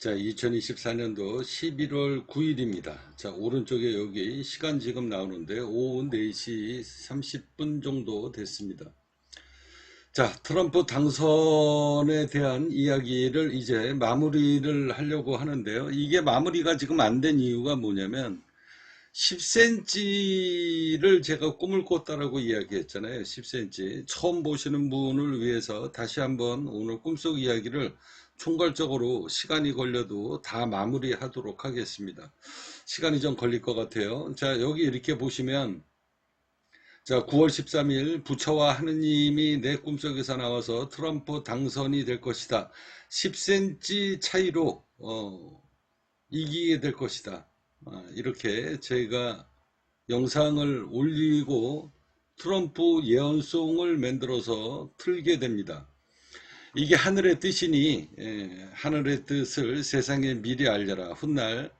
자, 2024년도 11월 9일입니다. 자, 오른쪽에 여기 시간 지금 나오는데 오후 4시 30분 정도 됐습니다. 자, 트럼프 당선에 대한 이야기를 이제 마무리를 하려고 하는데요. 이게 마무리가 지금 안 된 이유가 뭐냐면 10cm를 제가 꿈을 꿨다라고 이야기했잖아요. 10cm. 처음 보시는 분을 위해서 다시 한번 오늘 꿈속 이야기를 총괄적으로 시간이 걸려도 다 마무리하도록 하겠습니다. 시간이 좀 걸릴 것 같아요. 자, 여기 이렇게 보시면 자, 9월 13일 부처와 하느님이 내 꿈속에서 나와서 트럼프 당선이 될 것이다. 10cm 차이로 이기게 될 것이다. 이렇게 제가 영상을 올리고 트럼프 예언송을 만들어서 틀게 됩니다. 이게 하늘의 뜻이니 하늘의 뜻을 세상에 미리 알려라. 훗날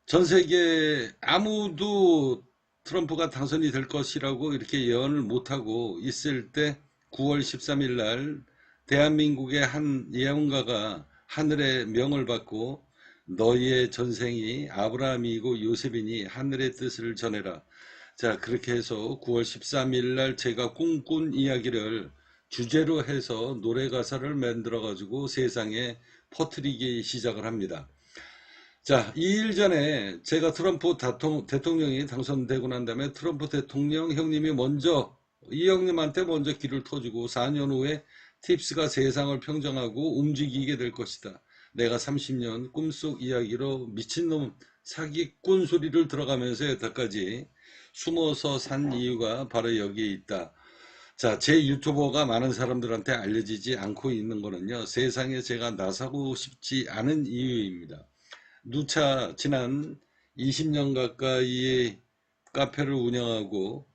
전 세계 아무도 트럼프가 당선이 될 것이라고 이렇게 예언을 못하고 있을 때 9월 13일 날 대한민국의 한 예언가가 하늘의 명을 받고 너희의 전생이 아브라함이고 요셉이니 하늘의 뜻을 전해라. 자, 그렇게 해서 9월 13일 날 제가 꿈꾼 이야기를 주제로 해서 노래 가사를 만들어 가지고 세상에 퍼뜨리기 시작을 합니다. 자, 2일 전에 제가 트럼프 대통령이 당선되고 난 다음에 트럼프 대통령 형님이 먼저 이 형님한테 먼저 길을 터주고 4년 후에 팁스가 세상을 평정하고 움직이게 될 것이다. 내가 30년 꿈속 이야기로 미친놈 사기꾼 소리를 들어가면서 여태까지 숨어서 산 이유가 바로 여기에 있다. 자, 제 유튜버가 많은 사람들한테 알려지지 않고 있는 거는요, 세상에 제가 나서고 싶지 않은 이유입니다. 누차 지난 20년 가까이 카페를 운영하고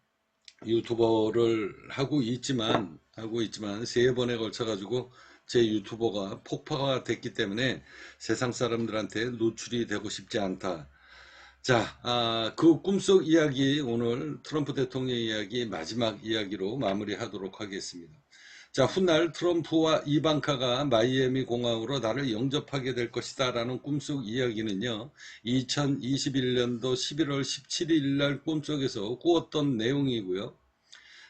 유튜버를 하고 있지만 3번에 걸쳐 가지고 제 유튜버가 폭파가 됐기 때문에 세상 사람들한테 노출이 되고 싶지 않다. 자, 그 꿈속 이야기 오늘 트럼프 대통령 이야기 마지막 이야기로 마무리하도록 하겠습니다. 자, 훗날 트럼프와 이방카가 마이애미 공항으로 나를 영접하게 될 것이다 라는 꿈속 이야기는요, 2021년도 11월 17일 날 꿈속에서 꾸었던 내용이고요.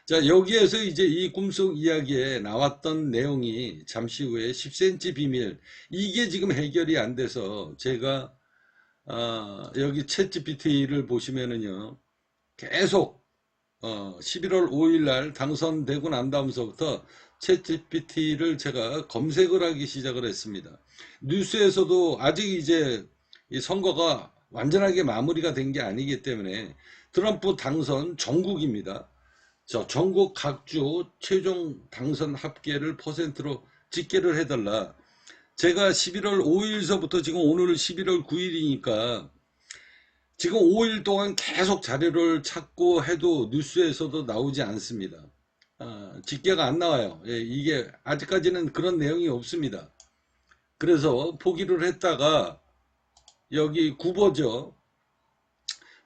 자, 여기에서 이제 이 꿈속 이야기에 나왔던 내용이 잠시 후에 10cm 비밀, 이게 지금 해결이 안 돼서 제가 여기 챗GPT를 보시면은요, 계속 11월 5일 날 당선되고 난 다음서부터 챗GPT를 제가 검색을 하기 시작을 했습니다. 뉴스에서도 아직 이제 이 선거가 완전하게 마무리가 된 게 아니기 때문에 트럼프 당선 전국입니다. 전국 각주 최종 당선 합계를 퍼센트로 집계를 해달라. 제가 11월 5일서부터 지금 오늘 11월 9일이니까 지금 5일 동안 계속 자료를 찾고 해도 뉴스에서도 나오지 않습니다. 집계가 안 나와요. 예, 이게 아직까지는 그런 내용이 없습니다. 그래서 포기를 했다가 여기 구보죠.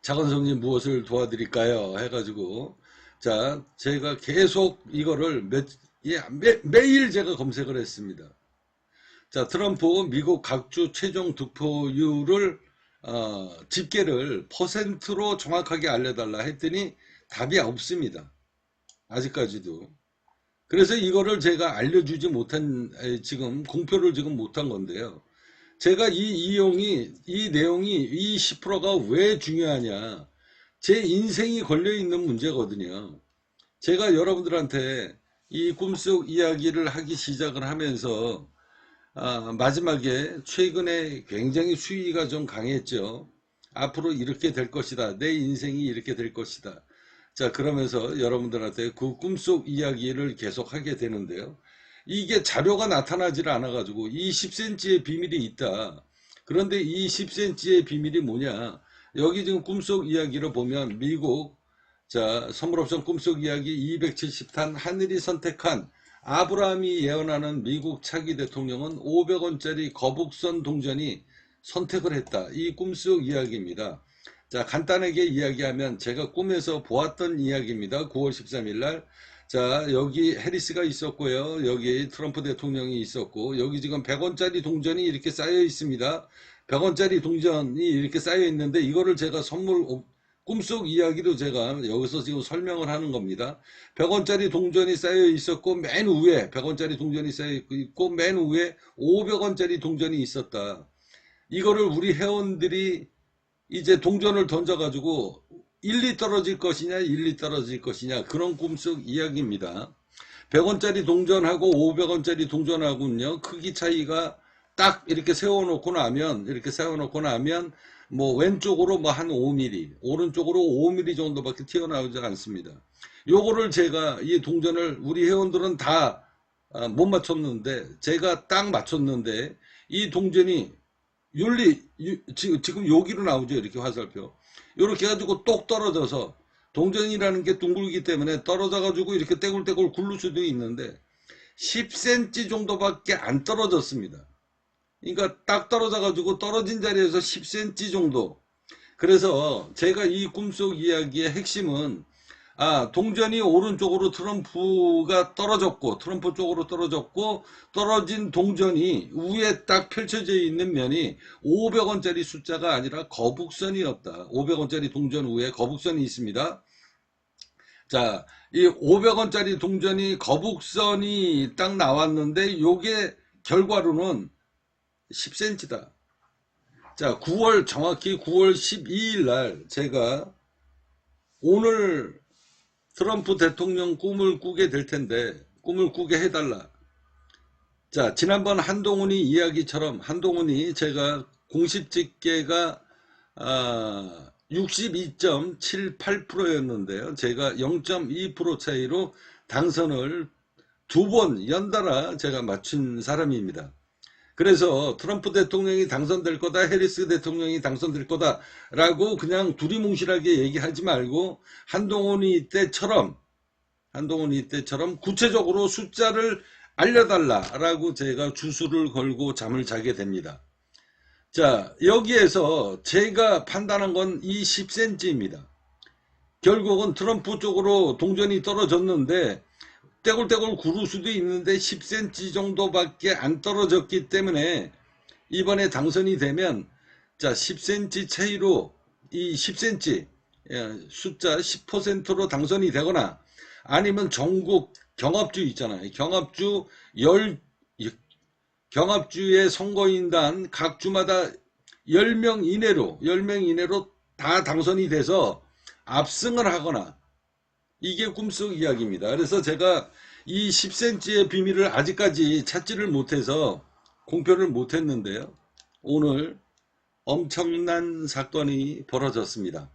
작은성님 무엇을 도와드릴까요? 해가지고 자, 제가 계속 이거를 매일 제가 검색을 했습니다. 자, 트럼프 미국 각주 최종 득표율을 집계를 퍼센트로 정확하게 알려달라 했더니 답이 없습니다. 아직까지도. 그래서 이거를 제가 알려주지 못한, 지금 공표를 지금 못한 건데요. 제가 이 내용이, 이 10%가 왜 중요하냐. 제 인생이 걸려있는 문제거든요. 제가 여러분들한테 이 꿈속 이야기를 하기 시작을 하면서 마지막에 최근에 굉장히 수위가 좀 강했죠. 앞으로 이렇게 될 것이다. 내 인생이 이렇게 될 것이다. 자, 그러면서 여러분들한테 그 꿈속 이야기를 계속 하게 되는데요. 이게 자료가 나타나질 않아가지고 이 10cm의 비밀이 있다. 그런데 이 10cm의 비밀이 뭐냐. 여기 지금 꿈속 이야기를 보면 미국 자, 선물옵션 꿈속 이야기 270탄 하늘이 선택한 아브라함이 예언하는 미국 차기 대통령은 500원짜리 거북선 동전이 선택을 했다. 이 꿈속 이야기입니다. 자, 간단하게 이야기하면 제가 꿈에서 보았던 이야기입니다. 9월 13일 날. 자, 여기 해리스가 있었고요. 여기 트럼프 대통령이 있었고, 여기 지금 100원짜리 동전이 이렇게 쌓여 있습니다. 100원짜리 동전이 이렇게 쌓여 있는데, 이거를 제가 꿈속 이야기로 제가 여기서 지금 설명을 하는 겁니다. 100원짜리 동전이 쌓여 있었고, 맨 위에 100원짜리 동전이 쌓여 있고, 맨 위에 500원짜리 동전이 있었다. 이거를 우리 회원들이 이제 동전을 던져가지고 1리 떨어질 것이냐 1리 떨어질 것이냐 그런 꿈속 이야기입니다. 100원짜리 동전하고 500원짜리 동전하고는요 크기 차이가 딱 이렇게 세워놓고 나면 뭐 왼쪽으로 뭐 한 5mm 오른쪽으로 5mm 정도밖에 튀어나오지 않습니다. 요거를 제가 이 동전을 우리 회원들은 다 못 맞췄는데 제가 딱 맞췄는데 이 동전이 지금 여기로 나오죠. 이렇게 화살표. 이렇게 해가지고 똑 떨어져서 동전이라는 게 둥글기 때문에 떨어져가지고 이렇게 떼굴떼굴 굴릴 수도 있는데 10cm 정도밖에 안 떨어졌습니다. 그러니까 딱 떨어져가지고 떨어진 자리에서 10cm 정도. 그래서 제가 이 꿈속 이야기의 핵심은 동전이 오른쪽으로 트럼프 쪽으로 떨어졌고, 떨어진 동전이 위에 딱 펼쳐져 있는 면이 500원짜리 숫자가 아니라 거북선이었다. 500원짜리 동전 위에 거북선이 있습니다. 자, 이 500원짜리 동전이 거북선이 딱 나왔는데, 요게 결과로는 10cm다. 자, 정확히 9월 12일 날 제가 오늘 트럼프 대통령 꿈을 꾸게 될 텐데 꿈을 꾸게 해달라. 자, 지난번 한동훈이 이야기처럼 한동훈이 제가 공식 집계가 62.78%였는데요. 제가 0.2% 차이로 당선을 2번 연달아 제가 맞춘 사람입니다. 그래서 트럼프 대통령이 당선될 거다, 해리스 대통령이 당선될 거다라고 그냥 두리뭉실하게 얘기하지 말고 한동훈이 때처럼 구체적으로 숫자를 알려달라라고 제가 주술을 걸고 잠을 자게 됩니다. 자, 여기에서 제가 판단한 건 이 10cm입니다. 결국은 트럼프 쪽으로 동전이 떨어졌는데 떼굴떼굴 구를 수도 있는데 10cm 정도밖에 안 떨어졌기 때문에 이번에 당선이 되면 자 10cm 차이로 이 10cm 숫자 10%로 당선이 되거나 아니면 전국 경합주 있잖아요. 경합주의 선거인단 각 주마다 10명 이내로 다 당선이 돼서 압승을 하거나 이게 꿈속 이야기입니다. 그래서 제가 이 10cm의 비밀을 아직까지 찾지를 못해서 공표를 못했는데요. 오늘 엄청난 사건이 벌어졌습니다.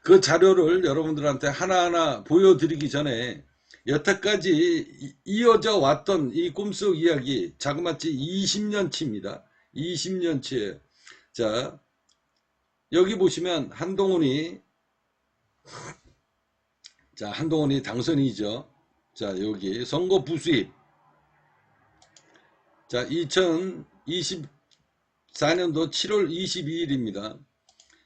그 자료를 여러분들한테 하나하나 보여드리기 전에 여태까지 이어져 왔던 이 꿈속 이야기 자그마치 20년치입니다. 20년치에 자 여기 보시면 한동훈이 당선이죠. 자, 여기 선거 부수입. 자, 2024년도 7월 22일입니다.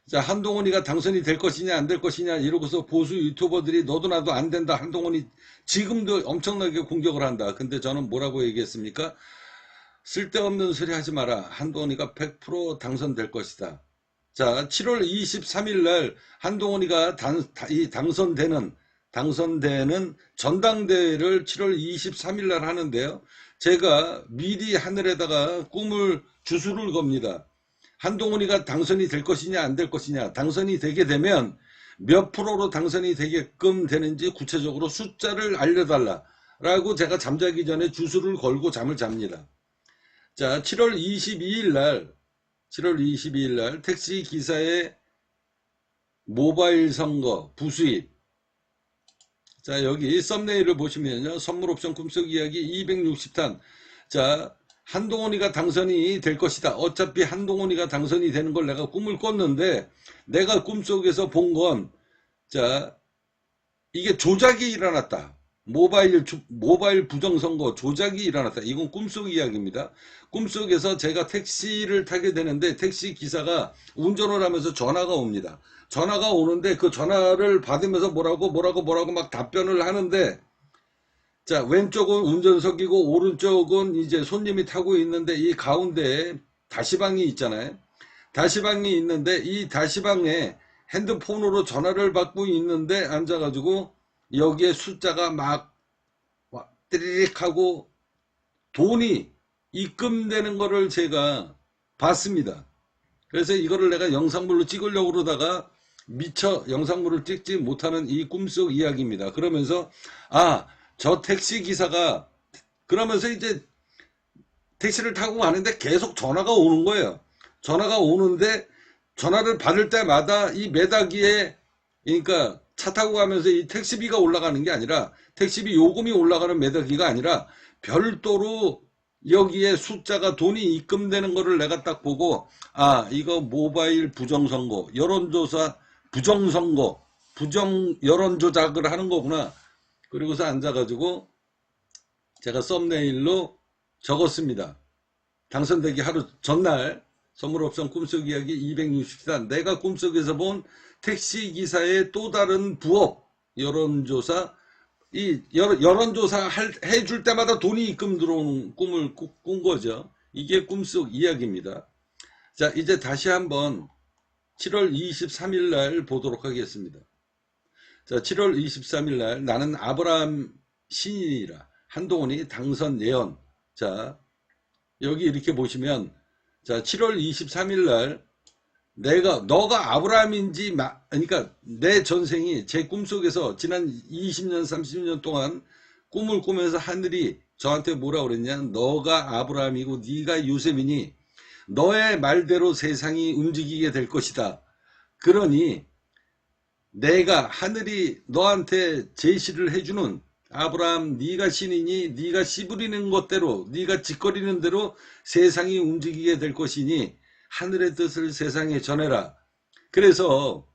자, 한동훈이가 당선이 될 것이냐 안 될 것이냐 이러고서 보수 유튜버들이 너도 나도 안 된다. 한동훈이 지금도 엄청나게 공격을 한다. 근데 저는 뭐라고 얘기했습니까? 쓸데없는 소리 하지 마라. 한동훈이가 100% 당선될 것이다. 자, 7월 23일 날 한동훈이가 당선되는 전당대회를 7월 23일 날 하는데요. 제가 미리 하늘에다가 주술을 겁니다. 한동훈이가 당선이 될 것이냐 안 될 것이냐, 당선이 되게 되면 몇 프로로 당선이 되게끔 되는지 구체적으로 숫자를 알려달라라고 제가 잠자기 전에 주술을 걸고 잠을 잡니다. 자, 7월 22일 날 택시 기사의 모바일 선거 부수입. 자, 여기 썸네일을 보시면요. 선물 옵션 꿈속 이야기 260탄. 자, 한동훈이가 당선이 될 것이다. 어차피 한동훈이가 당선이 되는 걸 내가 꿈을 꿨는데 내가 꿈속에서 본 건 자, 이게 조작이 일어났다. 모바일 부정선거 조작이 일어났다. 이건 꿈속 이야기입니다. 꿈속에서 제가 택시를 타게 되는데 택시 기사가 운전을 하면서 전화가 옵니다. 전화가 오는데 그 전화를 받으면서 뭐라고 막 답변을 하는데 자, 왼쪽은 운전석이고 오른쪽은 이제 손님이 타고 있는데 이 가운데에 다시방이 있잖아요. 다시방이 있는데 이 다시방에 핸드폰으로 전화를 받고 있는데 앉아가지고 여기에 숫자가 막 띠리릭 하고 돈이 입금되는 거를 제가 봤습니다. 그래서 이거를 내가 영상물로 찍으려고 그러다가 미처 영상물을 찍지 못하는 이 꿈속 이야기입니다. 그러면서 저 택시 기사가 그러면서 이제 택시를 타고 가는데 계속 전화가 오는 거예요. 전화가 오는데 전화를 받을 때마다 이 매다기에 그러니까 차 타고 가면서 이 택시비가 올라가는 게 아니라 택시비 요금이 올라가는 매다기가 아니라 별도로 여기에 숫자가 돈이 입금되는 거를 내가 딱 보고 이거 모바일 부정선거 여론조사 부정선거 부정 여론조작을 하는 거구나. 그리고서 앉아가지고 제가 썸네일로 적었습니다. 당선되기 하루 전날 선물옵션 꿈속 이야기 264 내가 꿈속에서 본 택시기사의 또 다른 부업 여론조사 이 여론조사 해줄 때마다 돈이 입금 들어오는 꿈을 꾼 거죠. 이게 꿈속 이야기입니다. 자, 이제 다시 한번 7월 23일 날 보도록 하겠습니다. 자, 7월 23일 날 나는 아브라함 신인이라 한동훈이 당선 예언. 자, 여기 이렇게 보시면 자, 7월 23일 날 너가 아브라함인지 그러니까 내 전생이 제 꿈속에서 지난 20년 30년 동안 꿈을 꾸면서 하늘이 저한테 뭐라 그랬냐. 너가 아브라함이고 네가 요셉이니 너의 말대로 세상이 움직이게 될 것이다. 그러니 내가 하늘이 너한테 제시를 해주는 아브라함 네가 신이니 네가 씨부리는 것대로 네가 짓거리는 대로 세상이 움직이게 될 것이니 하늘의 뜻을 세상에 전해라. 그래서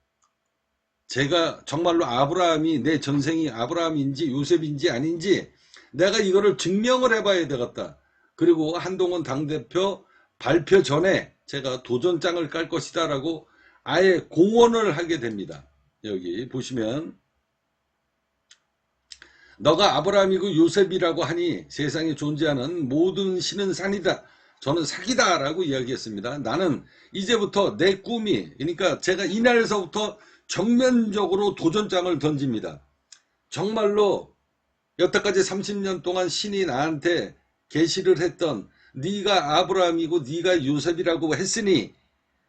제가 정말로 아브라함이 내 전생이 아브라함인지 요셉인지 아닌지 내가 이거를 증명을 해봐야 되겠다. 그리고 한동훈 당대표 발표 전에 제가 도전장을 깔 것이다 라고 아예 공언을 하게 됩니다. 여기 보시면 너가 아브라함이고 요셉이라고 하니 세상에 존재하는 모든 신은 산이다. 저는 사기다 라고 이야기했습니다. 나는 이제부터 내 꿈이 그러니까 제가 이날에서부터 정면적으로 도전장을 던집니다. 정말로 여태까지 30년 동안 신이 나한테 계시를 했던 네가 아브라함이고 네가 요셉이라고 했으니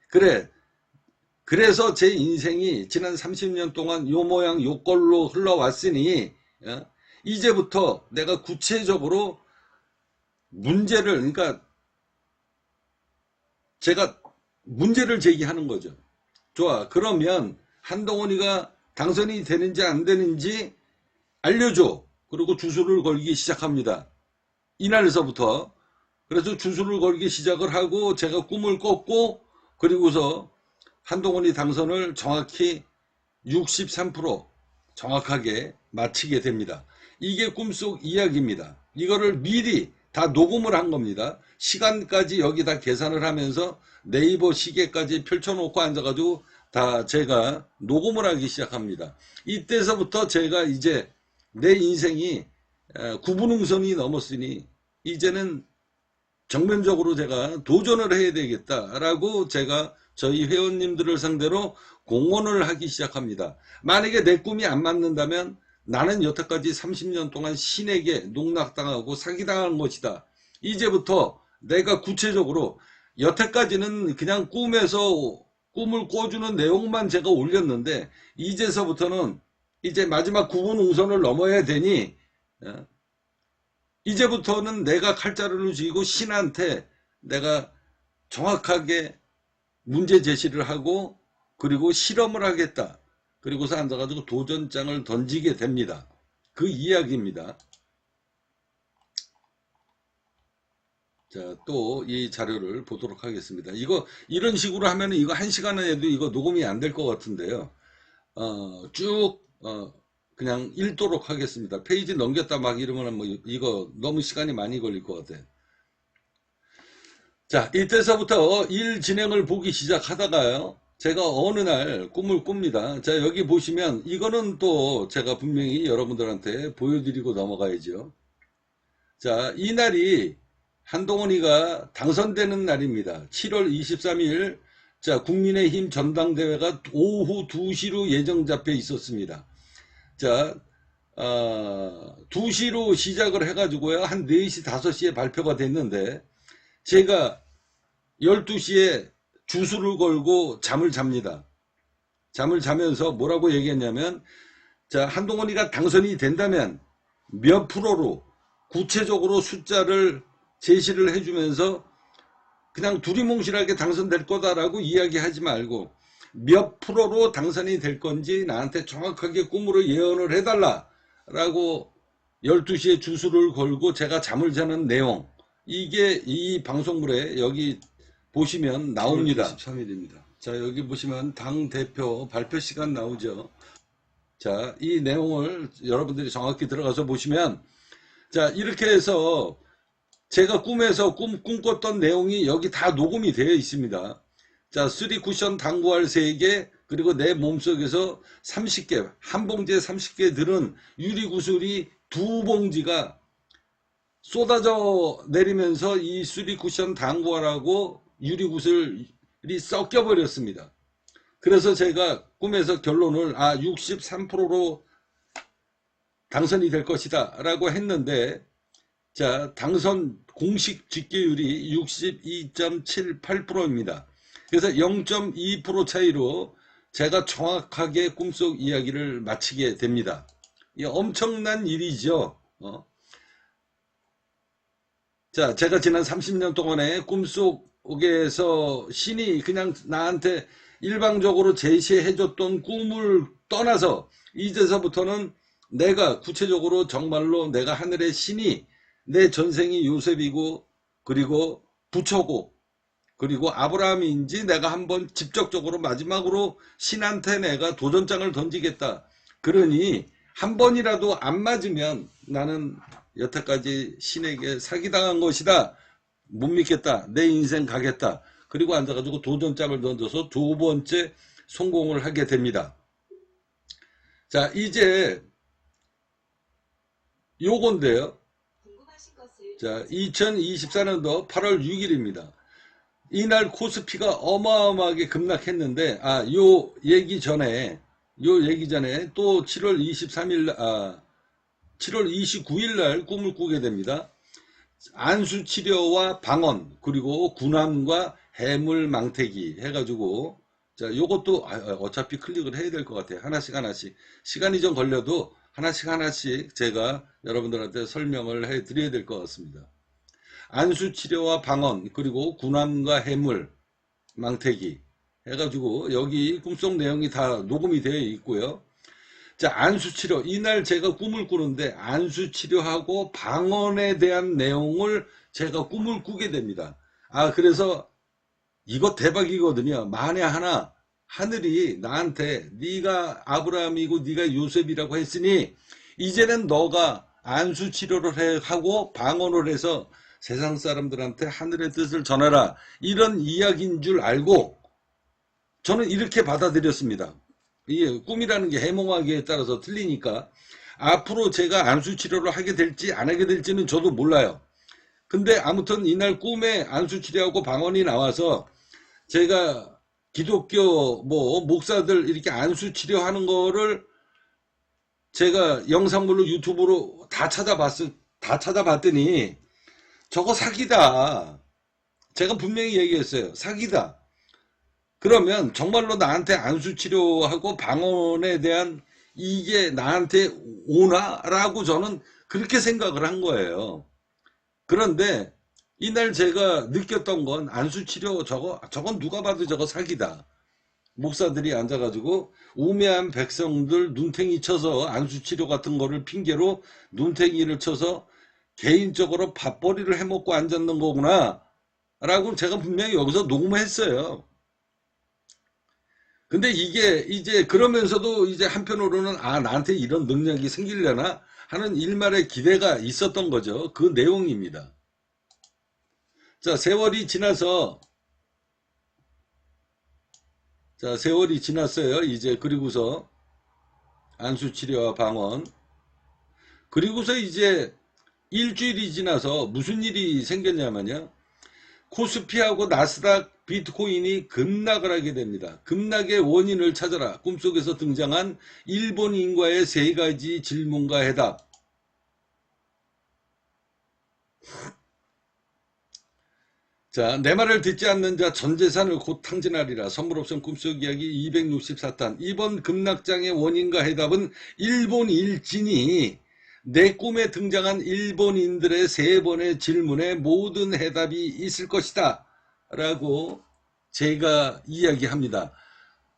그래 그래서 제 인생이 지난 30년 동안 요 모양 요 꼴로 흘러왔으니 이제부터 내가 구체적으로 문제를 그러니까 제가 문제를 제기하는 거죠. 좋아. 그러면 한동훈이가 당선이 되는지 안 되는지 알려줘. 그리고 주소를 걸기 시작합니다. 이날에서부터. 그래서 주소를 걸기 시작을 하고 제가 꿈을 꿨고 그리고서 한동훈이 당선을 정확히 63% 정확하게 마치게 됩니다. 이게 꿈속 이야기입니다. 이거를 미리 다 녹음을 한 겁니다. 시간까지 여기다 계산을 하면서 네이버 시계까지 펼쳐놓고 앉아가지고 다 제가 녹음을 하기 시작합니다. 이때서부터 제가 이제 내 인생이 구분응선이 넘었으니 이제는 정면적으로 제가 도전을 해야 되겠다라고 제가 저희 회원님들을 상대로 공언을 하기 시작합니다. 만약에 내 꿈이 안 맞는다면 나는 여태까지 30년 동안 신에게 농락당하고 사기당한 것이다. 이제부터 내가 구체적으로 여태까지는 그냥 꿈에서 꿈을 꿔주는 내용만 제가 올렸는데 이제서부터는 이제 마지막 구분응선을 넘어야 되니 이제부터는 내가 칼자루를 쥐고 신한테 내가 정확하게 문제 제시를 하고 그리고 실험을 하겠다. 그리고서 앉아가지고 도전장을 던지게 됩니다. 그 이야기입니다. 자, 또 이 자료를 보도록 하겠습니다. 이런 식으로 하면 이거 1시간에 해도 이거 녹음이 안 될 것 같은데요. 그냥 읽도록 하겠습니다. 페이지 넘겼다 막 이러면 뭐 이거 너무 시간이 많이 걸릴 것 같아요. 자, 이때서부터 일 진행을 보기 시작하다가요. 제가 어느 날 꿈을 꿉니다. 자, 여기 보시면 이거는 또 제가 분명히 여러분들한테 보여드리고 넘어가야죠. 자, 이 날이 한동훈이가 당선되는 날입니다. 7월 23일, 자, 국민의힘 전당대회가 오후 2시로 예정 잡혀 있었습니다. 자, 2시로 시작을 해가지고요. 한 4시, 5시에 발표가 됐는데, 제가 12시에 주술을 걸고 잠을 잡니다. 잠을 자면서 뭐라고 얘기했냐면, 자, 한동훈이가 당선이 된다면 몇 프로로 구체적으로 숫자를 제시를 해주면서 그냥 두리뭉실하게 당선될 거다라고 이야기하지 말고 몇 프로로 당선이 될 건지 나한테 정확하게 꿈으로 예언을 해달라라고 12시에 주술을 걸고 제가 잠을 자는 내용, 이게 이 방송물에 여기 보시면 나옵니다. 23일입니다. 자, 여기 보시면 당대표 발표 시간 나오죠. 자, 이 내용을 여러분들이 정확히 들어가서 보시면, 자, 이렇게 해서 제가 꿈에서 꿈꿨던 내용이 여기 다 녹음이 되어 있습니다. 자, 3쿠션 당구알 3개, 그리고 내 몸속에서 30개, 한 봉지에 30개 들은 유리구슬이 2봉지가 쏟아져 내리면서 이 3쿠션 당구알하고 유리구슬이 섞여 버렸습니다. 그래서 제가 꿈에서 결론을 63%로 당선이 될 것이다 라고 했는데, 자, 당선 공식 집계율이 62.78%입니다. 그래서 0.2% 차이로 제가 정확하게 꿈속 이야기를 마치게 됩니다. 엄청난 일이죠. 자, 제가 지난 30년 동안에 꿈속에서 신이 그냥 나한테 일방적으로 제시해줬던 꿈을 떠나서 이제서부터는 내가 구체적으로 정말로 내가 하늘의 신이 내 전생이 요셉이고 그리고 부처고 그리고 아브라함인지 내가 한번 직접적으로 마지막으로 신한테 내가 도전장을 던지겠다. 그러니 한 번이라도 안 맞으면 나는 여태까지 신에게 사기당한 것이다. 못 믿겠다. 내 인생 가겠다. 그리고 앉아가지고 도전장을 던져서 2번째 성공을 하게 됩니다. 자, 이제 요건데요. 자, 2024년도 8월 6일입니다. 이날 코스피가 어마어마하게 급락했는데, 요 얘기 전에 또 7월 23일, 7월 29일 날 꿈을 꾸게 됩니다. 안수치료와 방언, 그리고 군함과 해물망태기 해가지고, 자, 요것도 어차피 클릭을 해야 될 것 같아요. 하나씩. 시간이 좀 걸려도 하나씩 제가 여러분들한테 설명을 해 드려야 될 것 같습니다. 안수치료와 방언, 그리고 군함과 해물, 망태기 해가지고 여기 꿈속 내용이 다 녹음이 되어 있고요. 자, 안수치료. 이날 제가 꿈을 꾸는데 안수치료하고 방언에 대한 내용을 제가 꿈을 꾸게 됩니다. 그래서 이거 대박이거든요. 만에 하나 하늘이 나한테 네가 아브라함이고 네가 요셉이라고 했으니 이제는 너가 안수치료를 하고 방언을 해서 세상 사람들한테 하늘의 뜻을 전하라. 이런 이야기인 줄 알고 저는 이렇게 받아들였습니다. 이게 꿈이라는 게 해몽하기에 따라서 틀리니까 앞으로 제가 안수치료를 하게 될지 안 하게 될지는 저도 몰라요. 근데 아무튼 이날 꿈에 안수치료하고 방언이 나와서 제가 기독교 목사들 이렇게 안수치료하는 거를 제가 영상물로 유튜브로 다 찾아봤더니 저거 사기다. 제가 분명히 얘기했어요. 사기다. 그러면 정말로 나한테 안수치료하고 방언에 대한 이게 나한테 오나? 라고 저는 그렇게 생각을 한 거예요. 그런데 이날 제가 느꼈던 건 안수치료 저건 누가 봐도 저거 사기다. 목사들이 앉아가지고 우매한 백성들 눈탱이 쳐서 안수치료 같은 거를 핑계로 눈탱이를 쳐서 개인적으로 밥벌이를 해먹고 앉았는 거구나 라고 제가 분명히 여기서 녹음했어요. 근데 이게 이제 그러면서도 이제 한편으로는 나한테 이런 능력이 생기려나 하는 일말의 기대가 있었던 거죠. 그 내용입니다. 자, 세월이 지나서 자, 세월이 지났어요. 이제 그리고서 안수치료와 방언. 그리고서 이제 일주일이 지나서 무슨 일이 생겼냐면요. 코스피하고 나스닥 비트코인이 급락을 하게 됩니다. 급락의 원인을 찾아라. 꿈속에서 등장한 일본인과의 세 가지 질문과 해답. 자, 내 말을 듣지 않는 자 전 재산을 곧 탕진하리라. 선물 옵션 꿈속 이야기 264탄. 이번 급락장의 원인과 해답은 일본 일진이 내 꿈에 등장한 일본인들의 세 번의 질문에 모든 해답이 있을 것이다. 라고 제가 이야기합니다.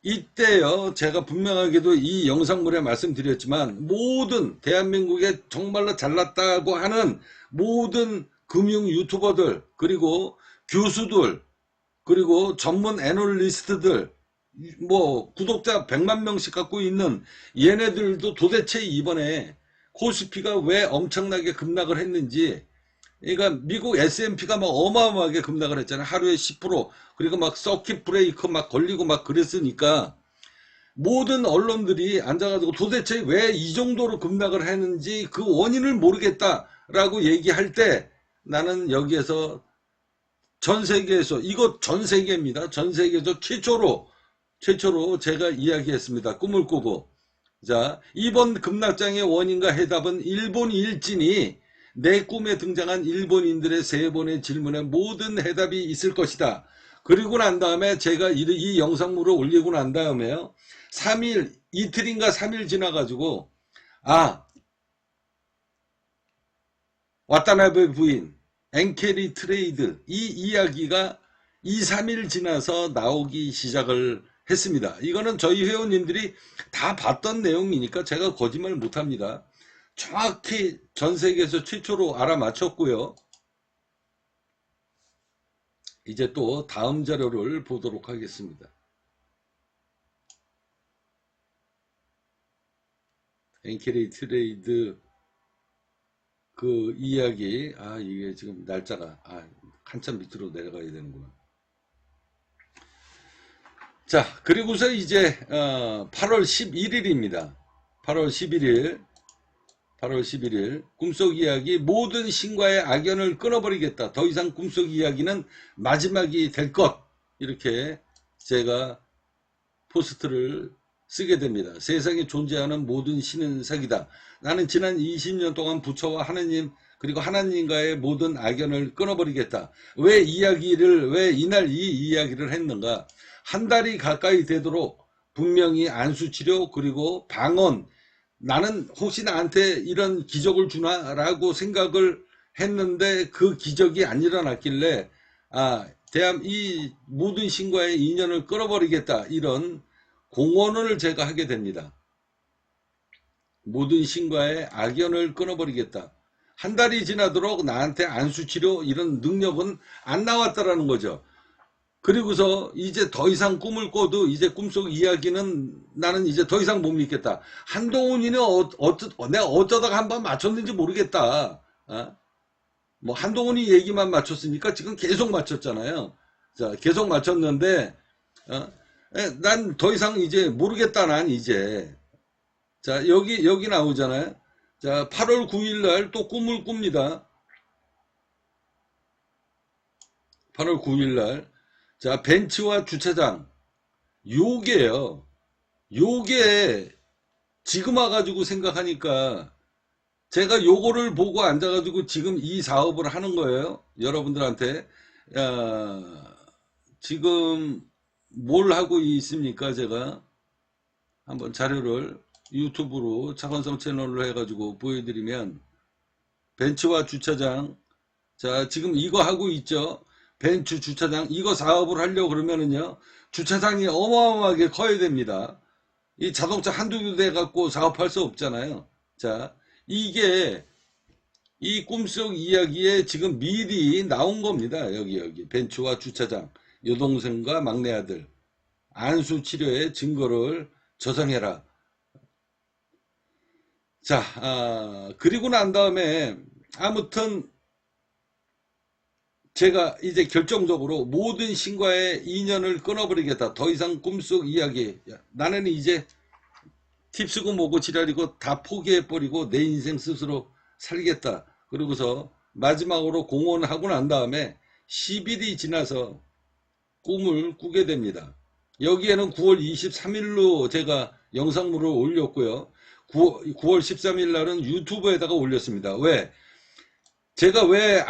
이때요, 제가 분명하게도 이 영상물에 말씀드렸지만 모든 대한민국에 정말로 잘났다고 하는 모든 금융 유튜버들, 그리고 교수들, 그리고 전문 애널리스트들, 뭐 구독자 100만 명씩 갖고 있는 얘네들도 도대체 이번에 코스피가 왜 엄청나게 급락을 했는지, 그러니까 미국 S&P가 막 어마어마하게 급락을 했잖아요. 하루에 10%, 그리고 막 서킷 브레이커 막 걸리고 막 그랬으니까 모든 언론들이 앉아가지고 도대체 왜 이 정도로 급락을 했는지 그 원인을 모르겠다라고 얘기할 때 나는 여기에서 전 세계에서, 이거 전 세계입니다. 전 세계에서 최초로 제가 이야기했습니다. 꿈을 꾸고. 자, 이번 급락장의 원인과 해답은 일본 일진이 내 꿈에 등장한 일본인들의 세 번의 질문에 모든 해답이 있을 것이다. 그리고 난 다음에 제가 이 영상물을 올리고 난 다음에요. 3일, 이틀인가 3일 지나가지고, 아, 와타나베 부인, 엔케리 트레이드, 이 이야기가 2, 3일 지나서 나오기 시작을 했습니다. 이거는 저희 회원님들이 다 봤던 내용이니까 제가 거짓말 못합니다. 정확히 전 세계에서 최초로 알아맞혔고요. 이제 또 다음 자료를 보도록 하겠습니다. 엔케리 트레이드 그 이야기, 이게 지금 날짜가 한참 밑으로 내려가야 되는구나. 자, 그리고서 이제 8월 11일입니다. 8월 11일 꿈속 이야기 모든 신과의 악연을 끊어버리겠다. 더 이상 꿈속 이야기는 마지막이 될 것. 이렇게 제가 포스트를 쓰게 됩니다. 세상에 존재하는 모든 신은 사기다. 나는 지난 20년 동안 부처와 하나님 그리고 하나님과의 모든 악연을 끊어버리겠다. 왜 이날 이 이야기를 했는가? 한 달이 가까이 되도록 분명히 안수치료 그리고 방언, 나는 혹시 나한테 이런 기적을 주나라고 생각을 했는데 그 기적이 안 일어났길래 이 모든 신과의 인연을 끊어버리겠다, 이런 공언을 제가 하게 됩니다. 모든 신과의 악연을 끊어버리겠다. 한 달이 지나도록 나한테 안수치료 이런 능력은 안 나왔다라는 거죠. 그리고서 이제 더 이상 꿈을 꿔도 이제 꿈속 이야기는 나는 이제 더 이상 못 믿겠다. 한동훈이는 내가 어쩌다가 한번 맞췄는지 모르겠다. 뭐 한동훈이 얘기만 맞췄으니까 지금 계속 맞췄잖아요. 자, 계속 맞췄는데 난 더 이상 이제 모르겠다. 난 이제 자, 여기 나오잖아요. 자, 8월 9일 날 또 꿈을 꿉니다. 8월 9일 날. 자, 벤츠와 주차장. 요게요. 요게 지금 와가지고 생각하니까 제가 요거를 보고 앉아가지고 지금 이 사업을 하는 거예요. 여러분들한테. 지금 뭘 하고 있습니까? 제가 한번 자료를 유튜브로 차관성 채널로 해가지고 보여드리면, 벤츠와 주차장. 자, 지금 이거 하고 있죠. 벤츠 주차장. 이거 사업을 하려고 그러면은요, 주차장이 어마어마하게 커야 됩니다. 이 자동차 한두 대 갖고 사업할 수 없잖아요. 자, 이게 이 꿈속 이야기에 지금 미리 나온 겁니다. 여기 벤츠와 주차장, 여동생과 막내 아들 안수 치료의 증거를 저장해라. 자, 그리고 난 다음에 아무튼 제가 이제 결정적으로 모든 신과의 인연을 끊어버리겠다. 더 이상 꿈속 이야기. 나는 이제 팁스고 뭐고 지랄이고 다 포기해버리고 내 인생 스스로 살겠다. 그러고서 마지막으로 공헌하고 난 다음에 10일이 지나서 꿈을 꾸게 됩니다. 여기에는 9월 23일로 제가 영상물을 올렸고요. 9월 13일 날은 유튜브에다가 올렸습니다. 왜? 제가 왜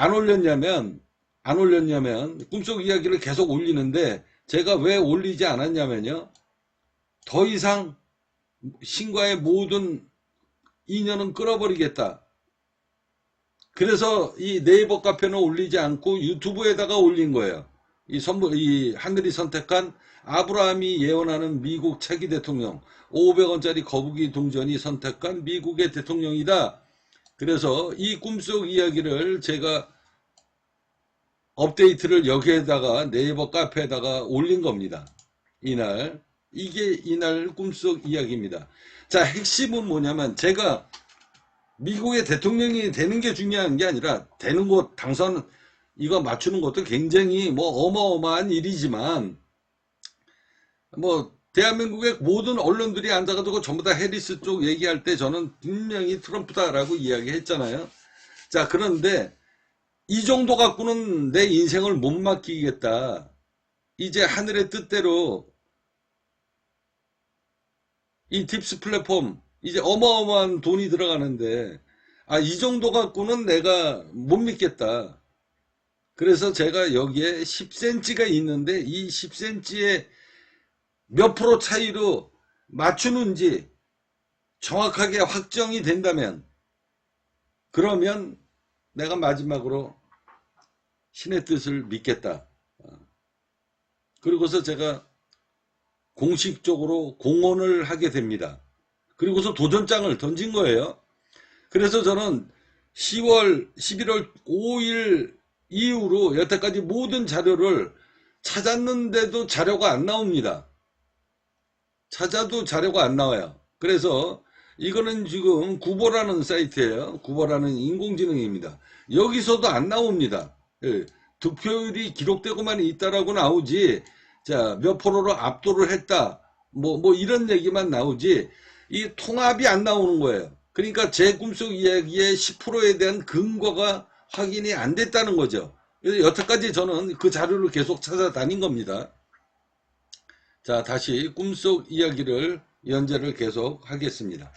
안 올렸냐면 꿈속 이야기를 계속 올리는데 제가 왜 올리지 않았냐면요. 더 이상 신과의 모든 인연은 끊어버리겠다. 그래서 이 네이버 카페는 올리지 않고 유튜브에다가 올린 거예요. 이 하늘이 선택한 아브라함이 예언하는 미국 차기 대통령, 500원짜리 거북이 동전이 선택한 미국의 대통령이다. 그래서 이 꿈속 이야기를 제가 업데이트를 여기에다가 네이버 카페에다가 올린 겁니다. 이날 꿈속 이야기입니다. 자, 핵심은 뭐냐면 제가 미국의 대통령이 되는 게 중요한 게 아니라 되는 것 당선 이거 맞추는 것도 굉장히 뭐 어마어마한 일이지만 뭐 대한민국의 모든 언론들이 앉아가지고 전부 다 해리스 쪽 얘기할 때 저는 분명히 트럼프다라고 이야기했잖아요. 자, 그런데 이 정도 갖고는 내 인생을 못 맡기겠다. 이제 하늘의 뜻대로 이 팁스 플랫폼 이제 어마어마한 돈이 들어가는데 이 정도 갖고는 내가 못 믿겠다. 그래서 제가 여기에 10cm가 있는데 이 10cm의 몇 프로 차이로 맞추는지 정확하게 확정이 된다면 그러면 내가 마지막으로 신의 뜻을 믿겠다. 그리고서 제가 공식적으로 공헌을 하게 됩니다. 그리고서 도전장을 던진 거예요. 그래서 저는 11월 5일 이후로 여태까지 모든 자료를 찾았는데도 자료가 안 나옵니다. 찾아도 자료가 안 나와요. 그래서 이거는 지금 구보라는 사이트예요. 구보라는 인공지능입니다. 여기서도 안 나옵니다. 예, 득표율이 기록되고만 있다라고 나오지. 자, 몇 프로로 압도를 했다. 뭐 이런 얘기만 나오지. 이 통합이 안 나오는 거예요. 그러니까 제 꿈속 이야기의 10%에 대한 근거가 확인이 안 됐다는 거죠. 그래서 여태까지 저는 그 자료를 계속 찾아다닌 겁니다. 자, 다시 꿈속 이야기를 연재를 계속 하겠습니다.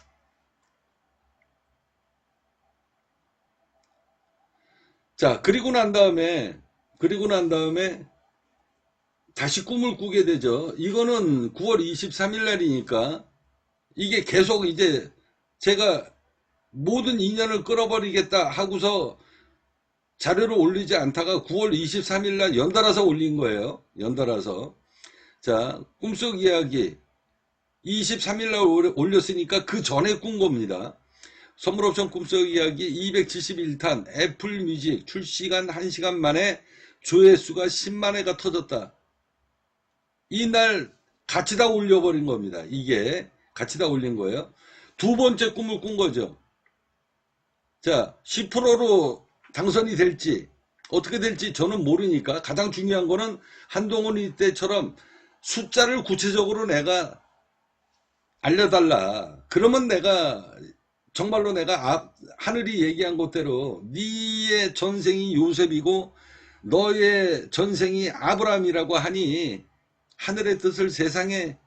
자, 그리고 난 다음에 다시 꿈을 꾸게 되죠. 이거는 9월 23일 날이니까 이게 계속 이제 제가 모든 인연을 끌어버리겠다 하고서 자료를 올리지 않다가 9월 23일 날 연달아서 올린 거예요. 연달아서. 자, 꿈속 이야기 23일 날 올렸으니까 그 전에 꾼 겁니다. 선물 옵션 꿈속 이야기 271탄 애플 뮤직 출시간 1시간 만에 조회수가 10만 회가 터졌다. 이날 같이 다 올려버린 겁니다. 이게 같이 다 올린 거예요. 두 번째 꿈을 꾼 거죠. 자, 10%로 당선이 될지 어떻게 될지 저는 모르니까 가장 중요한 거는 한동훈 때처럼 숫자를 구체적으로 내가 알려달라. 그러면 내가 정말로 내가 하늘이 얘기한 것대로 네의 전생이 요셉이고 너의 전생이 아브라함이라고 하니 하늘의 뜻을 세상에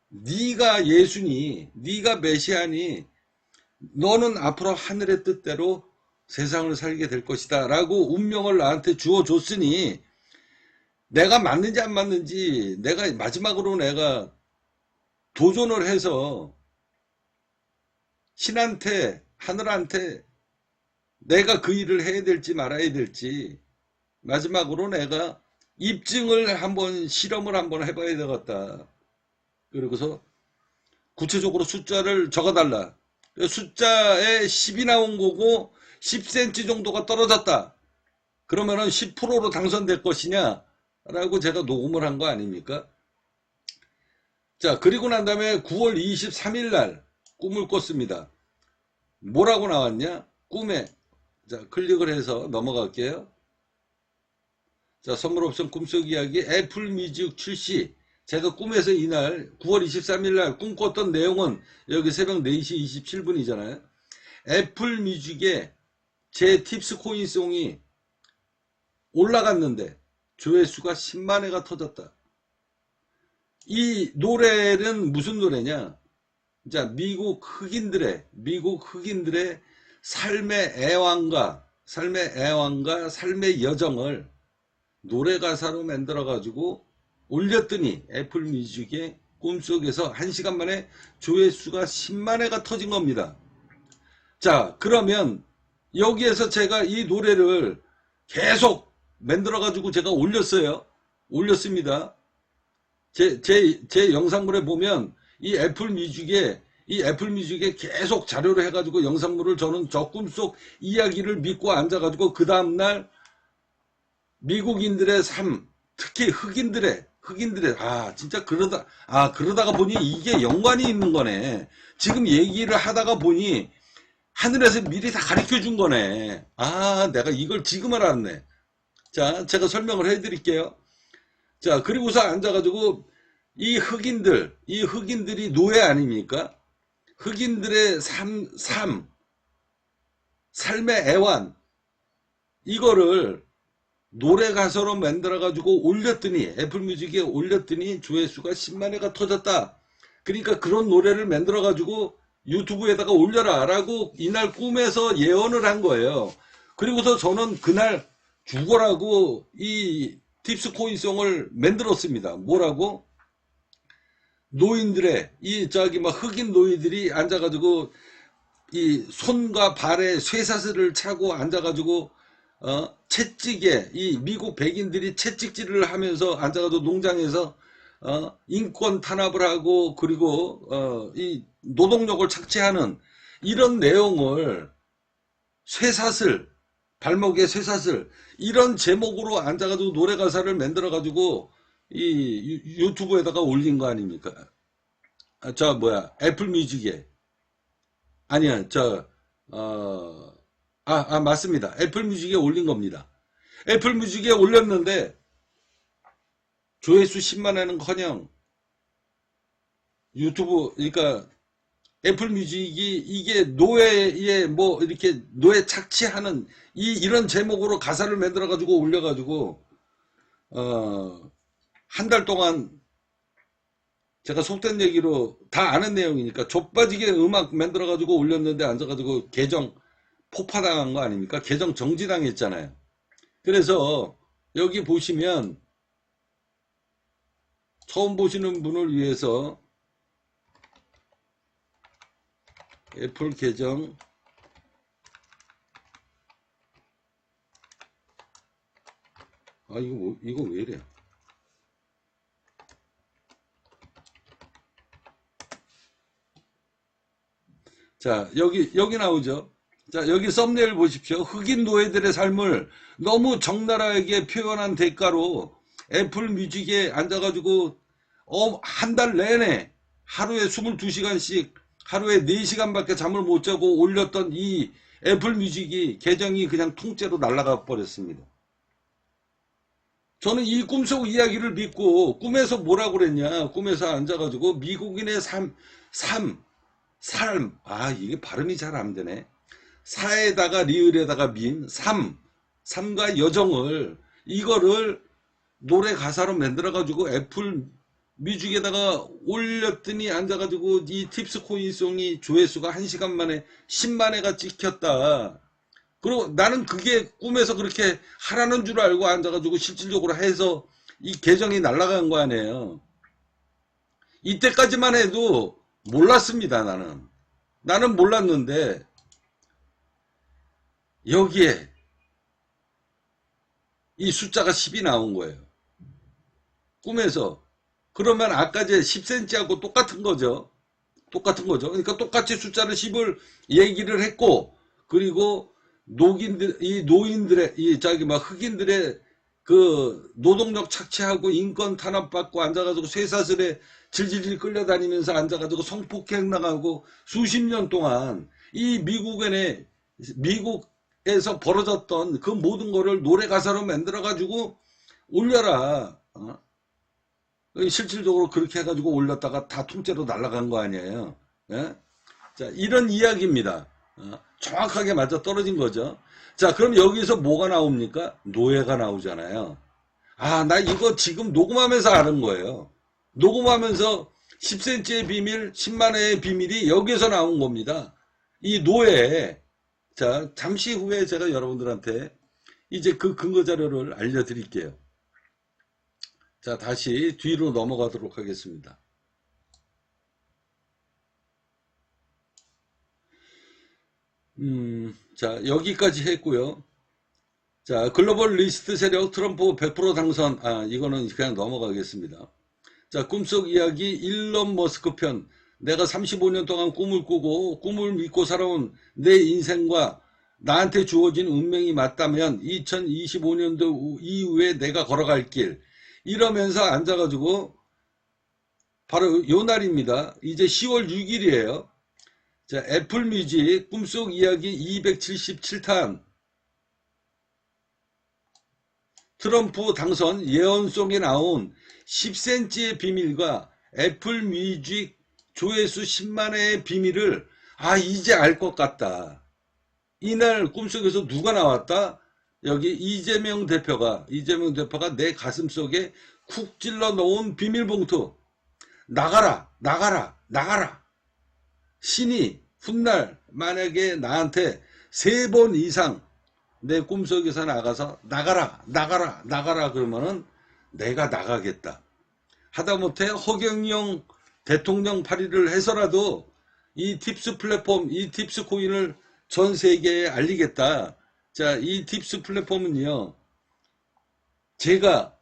네가 예수니 네가 메시아니 너는 앞으로 하늘의 뜻대로 세상을 살게 될 것이다 라고 운명을 나한테 주어줬으니 내가 맞는지 안 맞는지 내가 마지막으로 내가 도전을 해서 신한테 하늘한테 내가 그 일을 해야 될지 말아야 될지 마지막으로 내가 입증을 한번 실험을 한번 해봐야 되겠다. 그리고서 구체적으로 숫자를 적어달라. 숫자에 10이 나온 거고 10cm 정도가 떨어졌다. 그러면은 10%로 당선될 것이냐 라고 제가 녹음을 한 거 아닙니까? 자, 그리고 난 다음에 9월 23일 날 꿈을 꿨습니다. 뭐라고 나왔냐? 꿈에 자, 클릭을 해서 넘어갈게요. 자, 선물 옵션 꿈속 이야기 애플 뮤직 출시. 제가 꿈에서 이날 9월 23일 날 꿈꿨던 내용은 여기 새벽 4시 27분이잖아요. 애플 뮤직에 제 팁스 코인송이 올라갔는데 조회수가 10만 회가 터졌다. 이 노래는 무슨 노래냐? 자, 미국 흑인들의 삶의 애환과 삶의 여정을 노래 가사로 만들어 가지고 올렸더니 애플 뮤직의 꿈속에서 1시간 만에 조회수가 10만 회가 터진 겁니다. 자, 그러면 여기에서 제가 이 노래를 계속 만들어 가지고 제가 올렸습니다. 제 영상물에 보면 이 애플 뮤직에 계속 자료를 해가지고 영상물을 저는 저 꿈속 이야기를 믿고 앉아가지고 그 다음날 미국인들의 삶, 특히 흑인들의 진짜 그러다가 보니 이게 연관이 있는 거네. 지금 얘기를 하다가 보니 하늘에서 미리 다 가르쳐 준 거네. 내가 이걸 지금 알았네. 자, 제가 설명을 해드릴게요. 자, 그리고서 앉아가지고 이 흑인들이 노예 아닙니까? 흑인들의 삶의 애환, 이거를 노래 가사로 만들어가지고 애플 뮤직에 올렸더니 조회수가 10만 회가 터졌다. 그러니까 그런 노래를 만들어가지고 유튜브에다가 올려라 라고 이날 꿈에서 예언을 한 거예요. 그리고서 저는 그날 죽어라고 이 팁스 코인송을 만들었습니다. 뭐라고? 노인들의 흑인 노인들이 앉아가지고 이 손과 발에 쇠사슬을 차고 앉아가지고 채찍에 이 미국 백인들이 채찍질을 하면서 앉아가지고 농장에서 인권 탄압을 하고 그리고 이 노동력을 착취하는 이런 내용을 발목에 쇠사슬 이런 제목으로 앉아가지고 노래 가사를 만들어가지고 이 유튜브에다가 올린 거 아닙니까? 애플 뮤직에. 아니야, 맞습니다. 애플 뮤직에 올린 겁니다. 애플 뮤직에 올렸는데 조회수 10만 회는커녕 유튜브, 그러니까 애플 뮤직이 이게 노예에 이렇게 노예 착취하는 이런 제목으로 가사를 만들어 가지고 올려 가지고 한 달 동안 제가 속된 얘기로 다 아는 내용이니까 좆빠지게 음악 만들어 가지고 올렸는데 앉아 가지고 계정 폭파당한 거 아닙니까? 계정 정지당했잖아요. 그래서 여기 보시면 처음 보시는 분을 위해서 애플 계정 이거 왜 이래? 자, 여기 나오죠. 자, 여기 썸네일 보십시오. 흑인 노예들의 삶을 너무 적나라하게 표현한 대가로 애플 뮤직에 앉아가지고 한 달 내내 하루에 22시간씩 하루에 4시간밖에 잠을 못 자고 올렸던 이 애플 뮤직이 계정이 그냥 통째로 날아가 버렸습니다. 저는 이 꿈속 이야기를 믿고 꿈에서 뭐라고 그랬냐? 꿈에서 앉아가지고 미국인의 삶, 이게 발음이 잘 안 되네. 사에다가 리을에다가 삶과 여정을 이거를 노래 가사로 만들어가지고 애플 뮤직에다가 올렸더니 앉아가지고 이 팁스 코인송이 조회수가 1시간 만에 10만 회가 찍혔다. 그리고 나는 그게 꿈에서 그렇게 하라는 줄 알고 앉아가지고 실질적으로 해서 이 계정이 날아간 거 아니에요. 이때까지만 해도 몰랐습니다. 나는 몰랐는데 여기에 이 숫자가 10이 나온 거예요. 꿈에서. 그러면 아까 제 10cm하고 똑같은 거죠. 그러니까 똑같이 숫자를 10을 얘기를 했고, 그리고 노인들의, 흑인들의 그 노동력 착취하고 인권 탄압받고 앉아가지고 쇠사슬에 질질질 끌려다니면서 앉아가지고 성폭행 나가고 수십 년 동안 이 미국에서 벌어졌던 그 모든 거를 노래 가사로 만들어가지고 올려라. 실질적으로 그렇게 해가지고 올렸다가 다 통째로 날아간 거 아니에요. 예? 자, 이런 이야기입니다. 정확하게 맞아 떨어진 거죠. 자, 그럼 여기서 뭐가 나옵니까? 노예가 나오잖아요. 아, 나 이거 지금 녹음하면서 아는 거예요. 녹음하면서 10cm의 비밀, 10만회의 비밀이 여기서 나온 겁니다. 이 노예. 자, 잠시 후에 제가 여러분들한테 이제 그 근거 자료를 알려드릴게요. 자, 다시 뒤로 넘어가도록 하겠습니다. 자, 여기까지 했고요. 자, 글로벌 리스트 세력 트럼프 100% 당선. 이거는 그냥 넘어가겠습니다. 자, 꿈속 이야기 일론 머스크 편. 내가 35년 동안 꿈을 꾸고 꿈을 믿고 살아온 내 인생과 나한테 주어진 운명이 맞다면 2025년도 이후에 내가 걸어갈 길. 이러면서 앉아가지고 바로 요 날입니다. 이제 10월 6일이에요. 자, 애플 뮤직 꿈속 이야기 277탄 트럼프 당선 예언송에 나온 10cm의 비밀과 애플 뮤직 조회수 10만회의 비밀을 이제 알 것 같다. 이날 꿈속에서 누가 나왔다? 여기 이재명 대표가 내 가슴속에 쿡 찔러 놓은 비밀봉투. 나가라, 나가라, 나가라. 신이 훗날 만약에 나한테 3번 이상 내 꿈속에서 나가서 나가라, 나가라, 나가라 그러면은 내가 나가겠다. 하다못해 허경영 대통령 발의를 해서라도 이 팁스 플랫폼, 이 팁스 코인을 전 세계에 알리겠다. 자, 이 팁스 플랫폼은요, 제가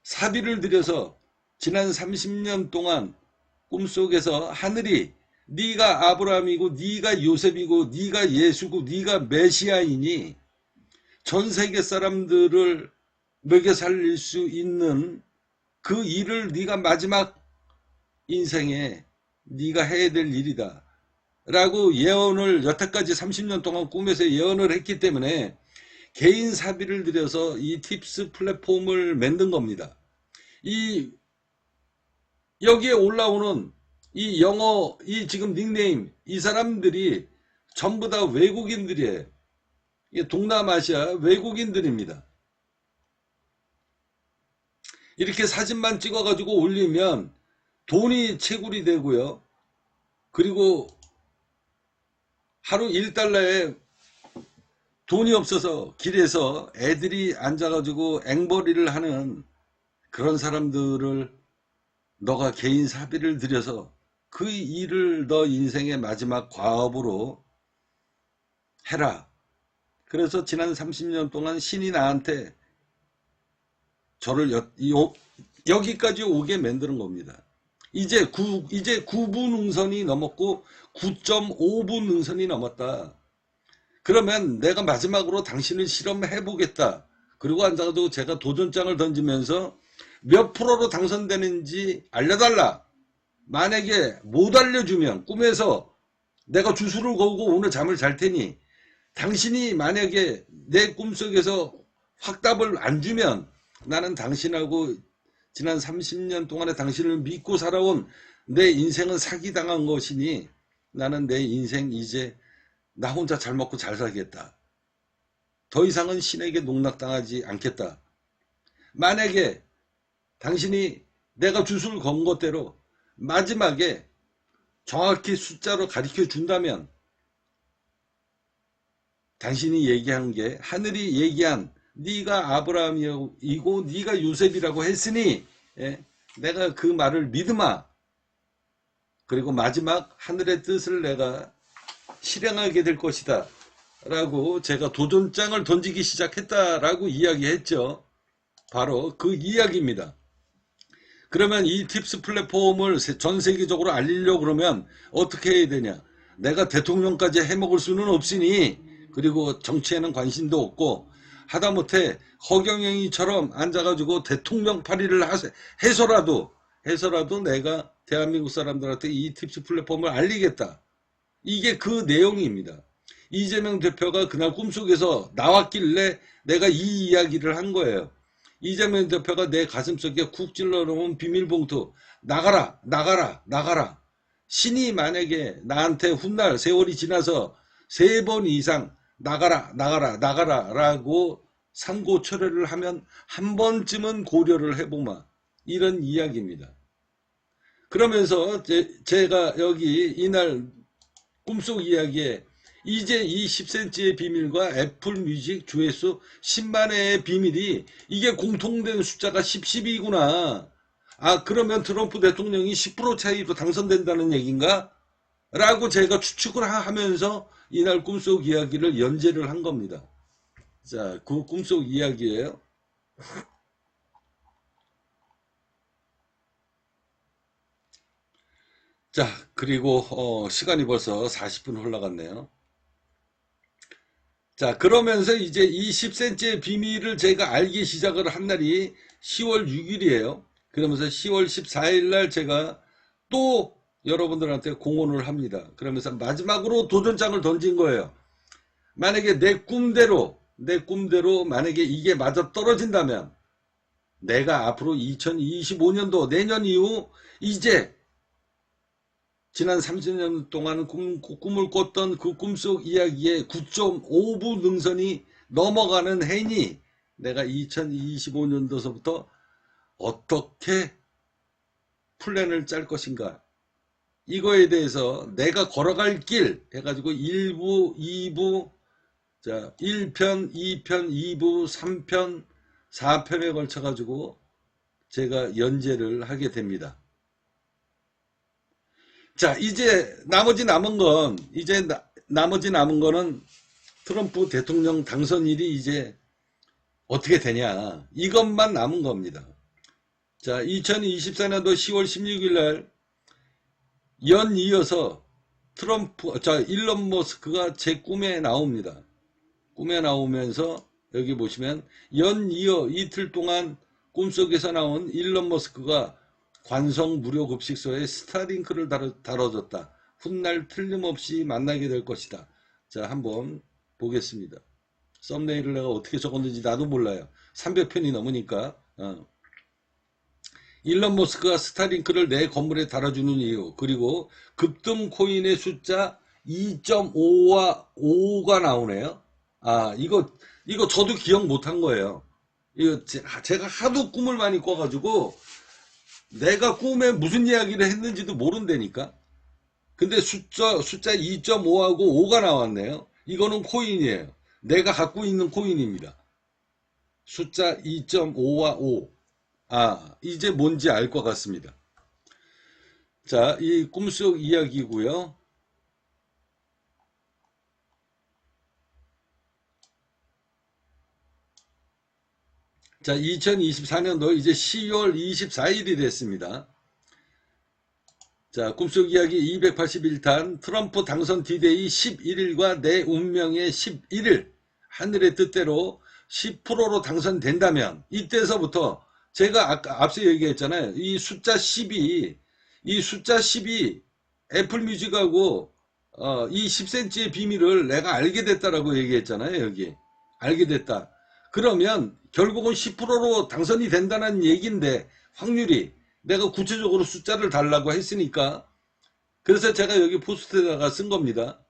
사비를 들여서 지난 30년 동안 꿈속에서 하늘이 네가 아브라함이고 네가 요셉이고 네가 예수고 네가 메시아이니 전 세계 사람들을 먹여 살릴 수 있는 그 일을 네가 마지막 인생에 네가 해야 될 일이다. 라고 예언을 여태까지 30년 동안 꿈에서 예언을 했기 때문에 개인 사비를 들여서 이 팁스 플랫폼을 만든 겁니다. 여기에 올라오는 이 영어, 이 지금 닉네임, 이 사람들이 전부 다 외국인들이에요. 동남아시아 외국인들입니다. 이렇게 사진만 찍어가지고 올리면 돈이 채굴이 되고요. 그리고 하루 1달러에 돈이 없어서 길에서 애들이 앉아가지고 앵벌이를 하는 그런 사람들을 너가 개인 사비를 들여서 그 일을 너 인생의 마지막 과업으로 해라. 그래서 지난 30년 동안 신이 나한테 저를 여기까지 오게 만드는 겁니다. 이제 9분 응선이 넘었고 9.5분 응선이 넘었다. 그러면 내가 마지막으로 당신을 실험해 보겠다. 그리고 앉아가지고 제가 도전장을 던지면서 몇 프로로 당선되는지 알려달라. 만약에 못 알려주면 꿈에서 내가 주술을 거우고 오늘 잠을 잘 테니 당신이 만약에 내 꿈속에서 확답을 안 주면 나는 당신하고 지난 30년 동안에 당신을 믿고 살아온 내 인생은 사기당한 것이니 나는 내 인생 이제 나 혼자 잘 먹고 잘 살겠다. 더 이상은 신에게 농락당하지 않겠다. 만약에 당신이 내가 주술 건 것대로 마지막에 정확히 숫자로 가르쳐 준다면 당신이 얘기한 게 하늘이 얘기한 네가 아브라함이고 네가 요셉이라고 했으니 내가 그 말을 믿으마. 그리고 마지막 하늘의 뜻을 내가 실행하게 될 것이다. 라고 제가 도전장을 던지기 시작했다라고 이야기했죠. 바로 그 이야기입니다. 그러면 이 팁스 플랫폼을 전 세계적으로 알리려고 그러면 어떻게 해야 되냐. 내가 대통령까지 해먹을 수는 없으니 그리고 정치에는 관심도 없고 하다못해 허경영이처럼 앉아가지고 대통령 발의를 해서라도 내가 대한민국 사람들한테 이 팁스 플랫폼을 알리겠다. 이게 그 내용입니다. 이재명 대표가 그날 꿈속에서 나왔길래 내가 이 이야기를 한 거예요. 이재명 대표가 내 가슴속에 쿡 찔러놓은 비밀봉투 나가라 나가라 나가라. 신이 만약에 나한테 훗날 세월이 지나서 3번 이상 나가라 나가라 나가라 라고 상고철회를 하면 한 번쯤은 고려를 해보마, 이런 이야기입니다. 그러면서 제가 여기 이날 꿈속 이야기에 이제 이 10cm의 비밀과 애플뮤직 조회수 10만회의 비밀이 이게 공통된 숫자가 10이구나. 아, 그러면 트럼프 대통령이 10% 차이로 당선된다는 얘기인가? 라고 제가 추측을 하면서 이날 꿈속 이야기를 연재를 한 겁니다. 자, 그 꿈속 이야기예요. 자, 그리고 시간이 벌써 40분 흘러갔네요. 자, 그러면서 이제 이 10cm의 비밀을 제가 알기 시작을 한 날이 10월 6일이에요. 그러면서 10월 14일 날 제가 또 여러분들한테 공언을 합니다. 그러면서 마지막으로 도전장을 던진 거예요. 만약에 내 꿈대로 만약에 이게 맞아 떨어진다면 내가 앞으로 2025년도 내년 이후 이제 지난 30년 동안 꿈을 꿨던 그 꿈속 이야기의 9.5부 능선이 넘어가는 해니 내가 2025년도서부터 어떻게 플랜을 짤 것인가, 이거에 대해서 내가 걸어갈 길 해가지고 1부, 2부, 자 1편, 2편, 2부, 3편, 4편에 걸쳐가지고 제가 연재를 하게 됩니다. 자, 이제 나머지 남은 거는 트럼프 대통령 당선일이 이제 어떻게 되냐, 이것만 남은 겁니다. 자, 2024년도 10월 16일 날 연이어서 일론 머스크가 제 꿈에 나옵니다. 꿈에 나오면서 여기 보시면 연이어 이틀 동안 꿈속에서 나온 일론 머스크가 관성 무료급식소에 스타링크를 다뤄줬다. 훗날 틀림없이 만나게 될 것이다. 자, 한번 보겠습니다. 썸네일을 내가 어떻게 적었는지 나도 몰라요. 300편이 넘으니까. 일론 머스크가 스타링크를 내 건물에 달아주는 이유, 그리고 급등 코인의 숫자 2.5와 5가 나오네요. 아, 이거 저도 기억 못한 거예요. 이거 제가 하도 꿈을 많이 꿔가지고 내가 꿈에 무슨 이야기를 했는지도 모른다니까. 근데 숫자 2.5하고 5가 나왔네요. 이거는 코인이에요. 내가 갖고 있는 코인입니다. 숫자 2.5와 5. 아, 이제 뭔지 알 것 같습니다. 자, 이 꿈속 이야기고요. 자, 2024년도 이제 10월 24일이 됐습니다. 자, 꿈속 이야기 281탄 트럼프 당선 디데이 11일과 내 운명의 11일, 하늘의 뜻대로 10%로 당선된다면 이때서부터 제가 앞서 얘기했잖아요. 이 숫자 10이 애플뮤직하고 이 10cm의 비밀을 내가 알게 됐다라고 얘기했잖아요. 여기 알게 됐다. 그러면 결국은 10%로 당선이 된다는 얘기인데, 확률이 내가 구체적으로 숫자를 달라고 했으니까, 그래서 제가 여기 포스트에다가 쓴 겁니다.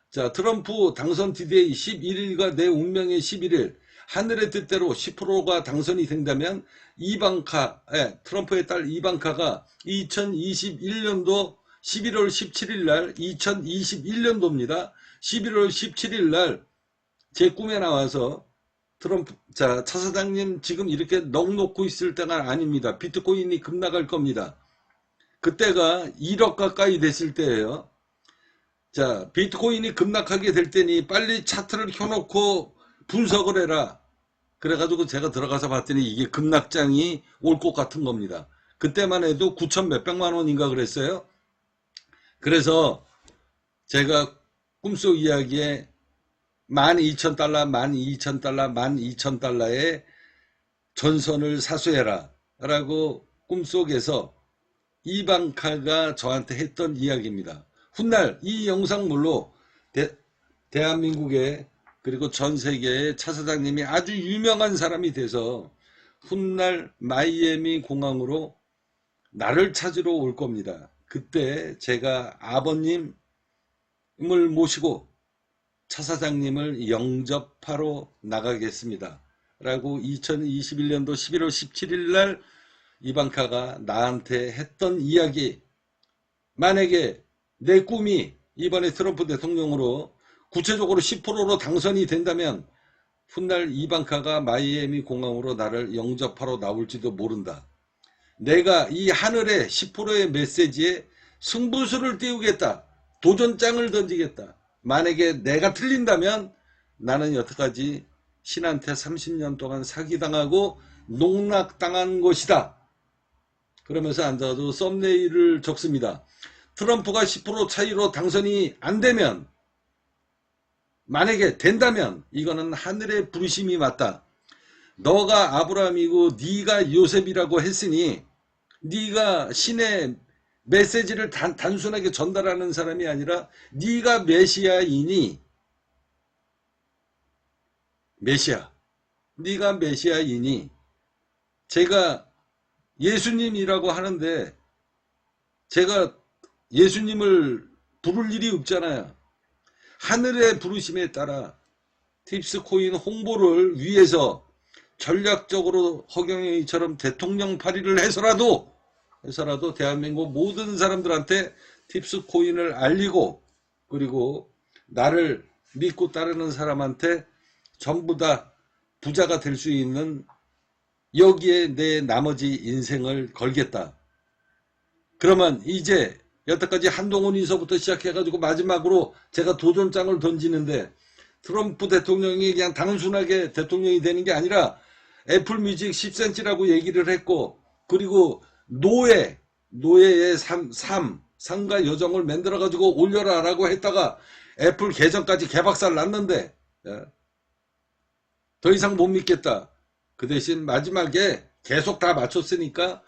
자, 트럼프 당선 디데이 11일과 내 운명의 11일, 하늘의 뜻대로 10%가 당선이 된다면 트럼프의 딸 이방카가 2021년도 11월 17일 날, 2021년도입니다. 11월 17일 날 제 꿈에 나와서 차 사장님 지금 이렇게 넋 놓고 있을 때가 아닙니다. 비트코인이 급락할 겁니다. 그때가 1억 가까이 됐을 때예요. 자, 비트코인이 급락하게 될 때니 빨리 차트를 켜놓고 분석을 해라. 그래가지고 제가 들어가서 봤더니 이게 급락장이 올 것 같은 겁니다. 그때만 해도 9천 몇백만 원인가 그랬어요. 그래서 제가 꿈속 이야기에 12,000달러, 12,000달러, 12,000달러의 전선을 사수해라 라고 꿈속에서 이방카가 저한테 했던 이야기입니다. 훗날 이 영상물로 대한민국의 그리고 전 세계의 차 사장님이 아주 유명한 사람이 돼서 훗날 마이애미 공항으로 나를 찾으러 올 겁니다. 그때 제가 아버님을 모시고 차 사장님을 영접하러 나가겠습니다. 라고 2021년도 11월 17일 날 이방카가 나한테 했던 이야기, 만약에 내 꿈이 이번에 트럼프 대통령으로 구체적으로 10%로 당선이 된다면 훗날 이방카가 마이애미 공항으로 나를 영접하러 나올지도 모른다. 내가 이 하늘의 10%의 메시지에 승부수를 띄우겠다. 도전장을 던지겠다. 만약에 내가 틀린다면 나는 여태까지 신한테 30년 동안 사기당하고 농락당한 것이다. 그러면서 앉아서 썸네일을 적습니다. 트럼프가 10% 차이로 당선이 안 되면, 만약에 된다면 이거는 하늘의 부르심이 맞다. 너가 아브라함이고 네가 요셉이라고 했으니 네가 신의 메시지를 단순하게 전달하는 사람이 아니라 네가 메시아이니, 네가 메시아이니, 제가 예수님이라고 하는데 제가 예수님을 부를 일이 없잖아요. 하늘의 부르심에 따라 팁스코인 홍보를 위해서 전략적으로 허경영이처럼 대통령 발의를 해서라도 대한민국 모든 사람들한테 팁스코인을 알리고, 그리고 나를 믿고 따르는 사람한테 전부 다 부자가 될 수 있는, 여기에 내 나머지 인생을 걸겠다. 그러면 이제 여태까지 한동훈이서부터 시작해가지고 마지막으로 제가 도전장을 던지는데, 트럼프 대통령이 그냥 단순하게 대통령이 되는 게 아니라 애플뮤직 10cm라고 얘기를 했고, 그리고 노예의 삶과 여정을 만들어가지고 올려라 라고 했다가 애플 계정까지 개박살 났는데, 더 이상 못 믿겠다. 그 대신 마지막에 계속 다 맞췄으니까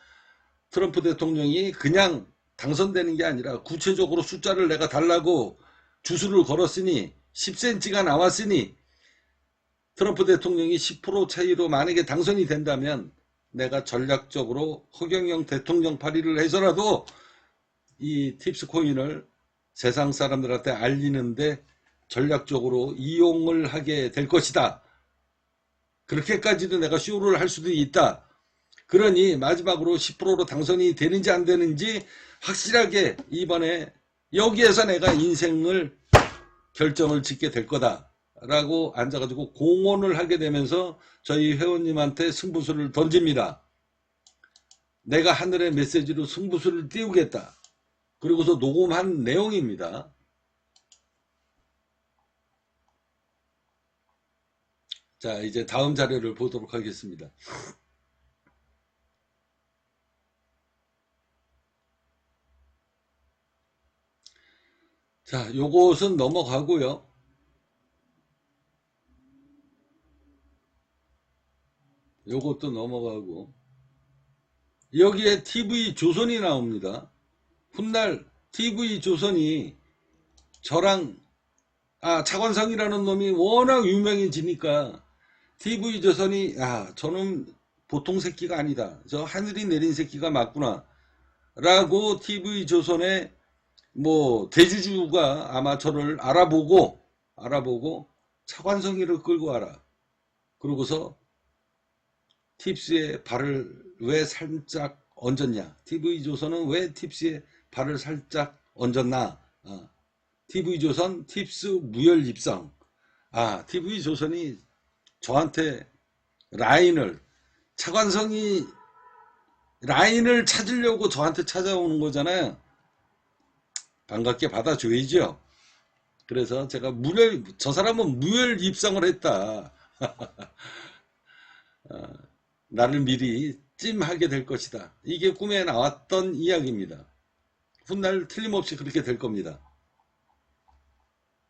트럼프 대통령이 그냥 당선되는 게 아니라 구체적으로 숫자를 내가 달라고 주술을 걸었으니 10cm가 나왔으니 트럼프 대통령이 10% 차이로 만약에 당선이 된다면 내가 전략적으로 허경영 대통령 발의를 해서라도 이 팁스코인을 세상 사람들한테 알리는데 전략적으로 이용을 하게 될 것이다. 그렇게까지도 내가 쇼를 할 수도 있다. 그러니 마지막으로 10%로 당선이 되는지 안 되는지 확실하게 이번에 여기에서 내가 인생을 결정을 짓게 될 거다 라고 앉아가지고 공언을 하게 되면서 저희 회원님한테 승부수를 던집니다. 내가 하늘의 메시지로 승부수를 띄우겠다. 그리고서 녹음한 내용입니다. 자, 이제 다음 자료를 보도록 하겠습니다. 자, 요것은 넘어가고요. 요것도 넘어가고, 여기에 TV조선이 나옵니다. 훗날 TV조선이 저랑, 차관상이라는 놈이 워낙 유명해지니까 TV조선이, 저는 보통 새끼가 아니다. 저 하늘이 내린 새끼가 맞구나. 라고 TV조선의 대주주가 아마 저를 알아보고 차관성이를 끌고 와라. 그러고서 팁스에 발을 왜 살짝 얹었냐. TV조선은 왜 팁스에 발을 살짝 얹었나. TV조선 팁스 무혈 입성. TV조선이 저한테 차관성이 라인을 찾으려고 저한테 찾아오는 거잖아요. 반갑게 받아줘야죠. 그래서 제가 저 사람은 무혈 입성을 했다. 나를 미리 찜하게 될 것이다. 이게 꿈에 나왔던 이야기입니다. 훗날 틀림없이 그렇게 될 겁니다.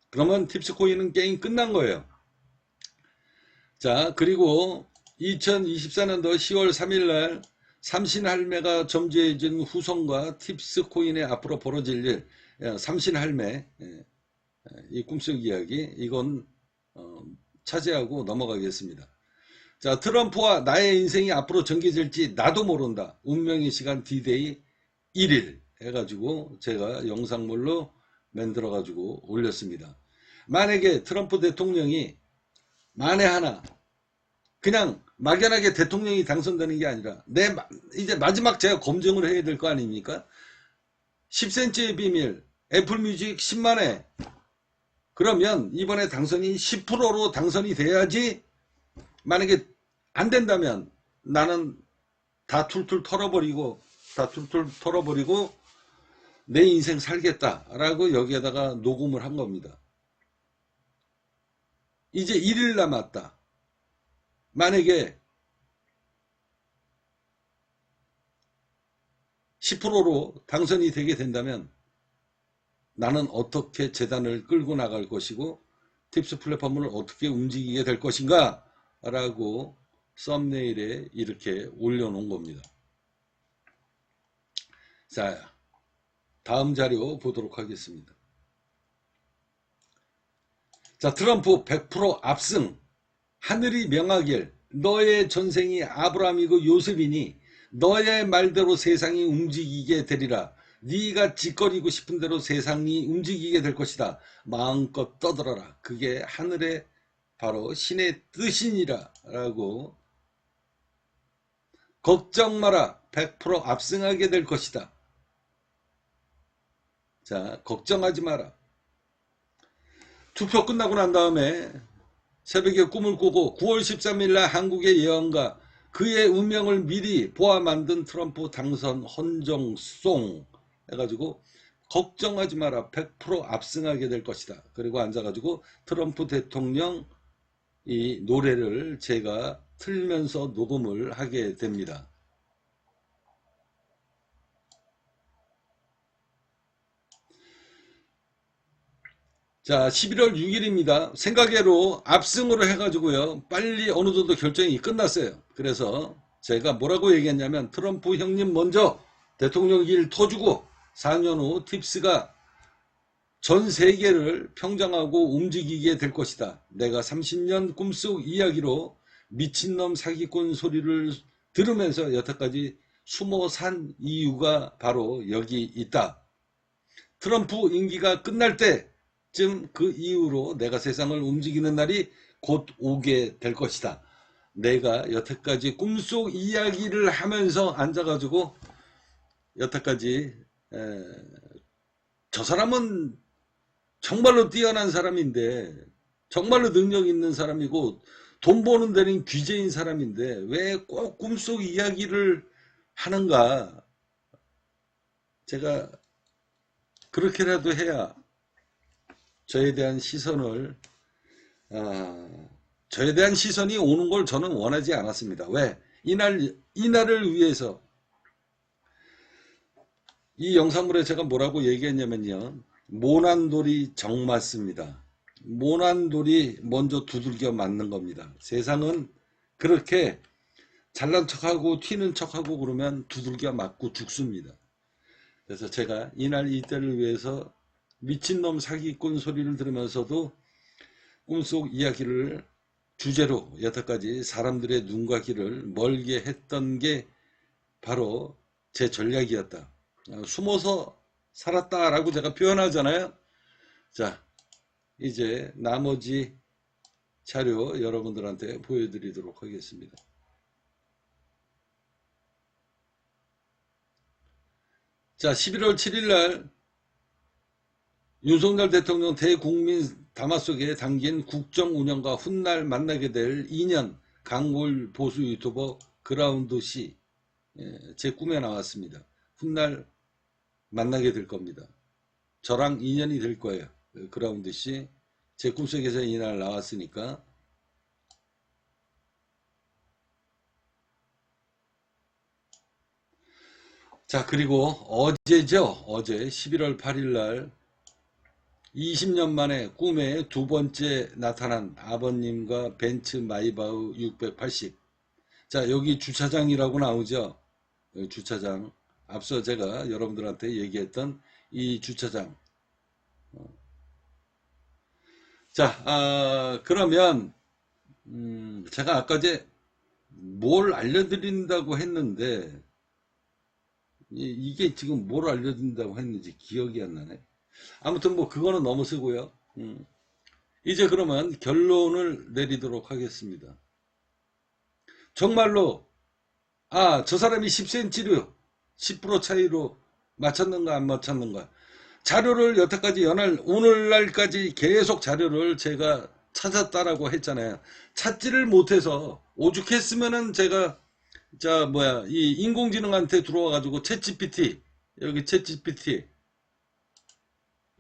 그러면 팁스코인은 게임 끝난 거예요. 자, 그리고 2024년도 10월 3일날 삼신할매가 점주해준 후손과 팁스코인의 앞으로 벌어질 일, 삼신할매, 이 꿈속 이야기, 이건 차지하고 넘어가겠습니다. 자, 트럼프와 나의 인생이 앞으로 전개될지 나도 모른다. 운명의 시간 D-Day 1일 해가지고 제가 영상물로 만들어가지고 올렸습니다. 만약에 트럼프 대통령이 만에 하나 그냥 막연하게 대통령이 당선되는 게 아니라 이제 마지막 제가 검증을 해야 될 거 아닙니까? 10cm의 비밀 애플뮤직 10만회 그러면 이번에 당선이 10%로 당선이 돼야지. 만약에 안 된다면 나는 다 툴툴 털어버리고 내 인생 살겠다라고 여기에다가 녹음을 한 겁니다. 이제 1일 남았다. 만약에 10%로 당선이 되게 된다면 나는 어떻게 재단을 끌고 나갈 것이고 팁스 플랫폼을 어떻게 움직이게 될 것인가 라고 썸네일에 이렇게 올려놓은 겁니다. 자, 다음 자료 보도록 하겠습니다. 자, 트럼프 100% 압승. 하늘이 명하길 너의 전생이 아브라함이고 요셉이니 너의 말대로 세상이 움직이게 되리라. 네가 짓거리고 싶은 대로 세상이 움직이게 될 것이다. 마음껏 떠들어라. 그게 하늘의 바로 신의 뜻이니라 라고. 걱정 마라. 100% 압승하게 될 것이다. 자, 걱정하지 마라. 투표 끝나고 난 다음에 새벽에 꿈을 꾸고 9월 13일 날 한국의 예언가 그의 운명을 미리 보아 만든 트럼프 당선 헌정송 해가지고 걱정하지 마라. 100% 압승하게 될 것이다. 그리고 앉아가지고 트럼프 대통령 이 노래를 제가 틀면서 녹음을 하게 됩니다. 자, 11월 6일입니다. 생각외로 압승으로 해가지고요. 빨리 어느 정도 결정이 끝났어요. 그래서 제가 뭐라고 얘기했냐면 트럼프 형님 먼저 대통령 일 터주고 4년 후 팁스가 전 세계를 평정하고 움직이게 될 것이다. 내가 30년 꿈속 이야기로 미친놈 사기꾼 소리를 들으면서 여태까지 숨어 산 이유가 바로 여기 있다. 트럼프 임기가 끝날 때쯤 그 이후로 내가 세상을 움직이는 날이 곧 오게 될 것이다. 내가 여태까지 꿈속 이야기를 하면서 앉아가지고 여태까지 저 사람은 정말로 뛰어난 사람인데 정말로 능력 있는 사람이고 돈 버는 데는 귀재인 사람인데 왜 꼭 꿈속 이야기를 하는가. 제가 그렇게라도 해야 저에 대한 시선을 저에 대한 시선이 오는 걸 저는 원하지 않았습니다. 왜? 이날을 위해서. 이 영상물에 제가 뭐라고 얘기했냐면요. 모난돌이 정 맞습니다. 모난돌이 먼저 두들겨 맞는 겁니다. 세상은 그렇게 잘난 척하고 튀는 척하고 그러면 두들겨 맞고 죽습니다. 그래서 제가 이날 이때를 위해서 미친놈 사기꾼 소리를 들으면서도 꿈속 이야기를 주제로 여태까지 사람들의 눈과 귀를 멀게 했던 게 바로 제 전략이었다. 숨어서 살았다라고 제가 표현하잖아요. 자, 이제 나머지 자료 여러분들한테 보여드리도록 하겠습니다. 자, 11월 7일 날 윤석열 대통령 대국민 담화 속에 담긴 국정 운영과 훗날 만나게 될 인연 강골 보수 유튜버 그라운드 C 제 꿈에 나왔습니다. 훗날 만나게 될 겁니다. 저랑 인연이 될 거예요. 그라운드 C 제 꿈속에서 이날 나왔으니까. 자, 그리고 어제죠. 어제 11월 8일 날 20년 만에 꿈에 두 번째 나타난 아버님과 벤츠 마이바흐 680. 자, 여기 주차장이라고 나오죠. 여기 주차장. 앞서 제가 여러분들한테 얘기했던 이 주차장. 자, 그러면 제가 아까 뭘 알려드린다고 했는데, 이게 지금 뭘 알려드린다고 했는지 기억이 안 나네. 아무튼 뭐 그거는 너무 쓰고요. 이제 그러면 결론을 내리도록 하겠습니다. 정말로 저 사람이 10cm로 10% 차이로 맞췄는가 안 맞췄는가, 자료를 여태까지 오늘날까지 계속 자료를 제가 찾았다라고 했잖아요. 찾지를 못해서 오죽했으면은 제가 이 인공지능한테 들어와 가지고 챗GPT, 여기 챗GPT,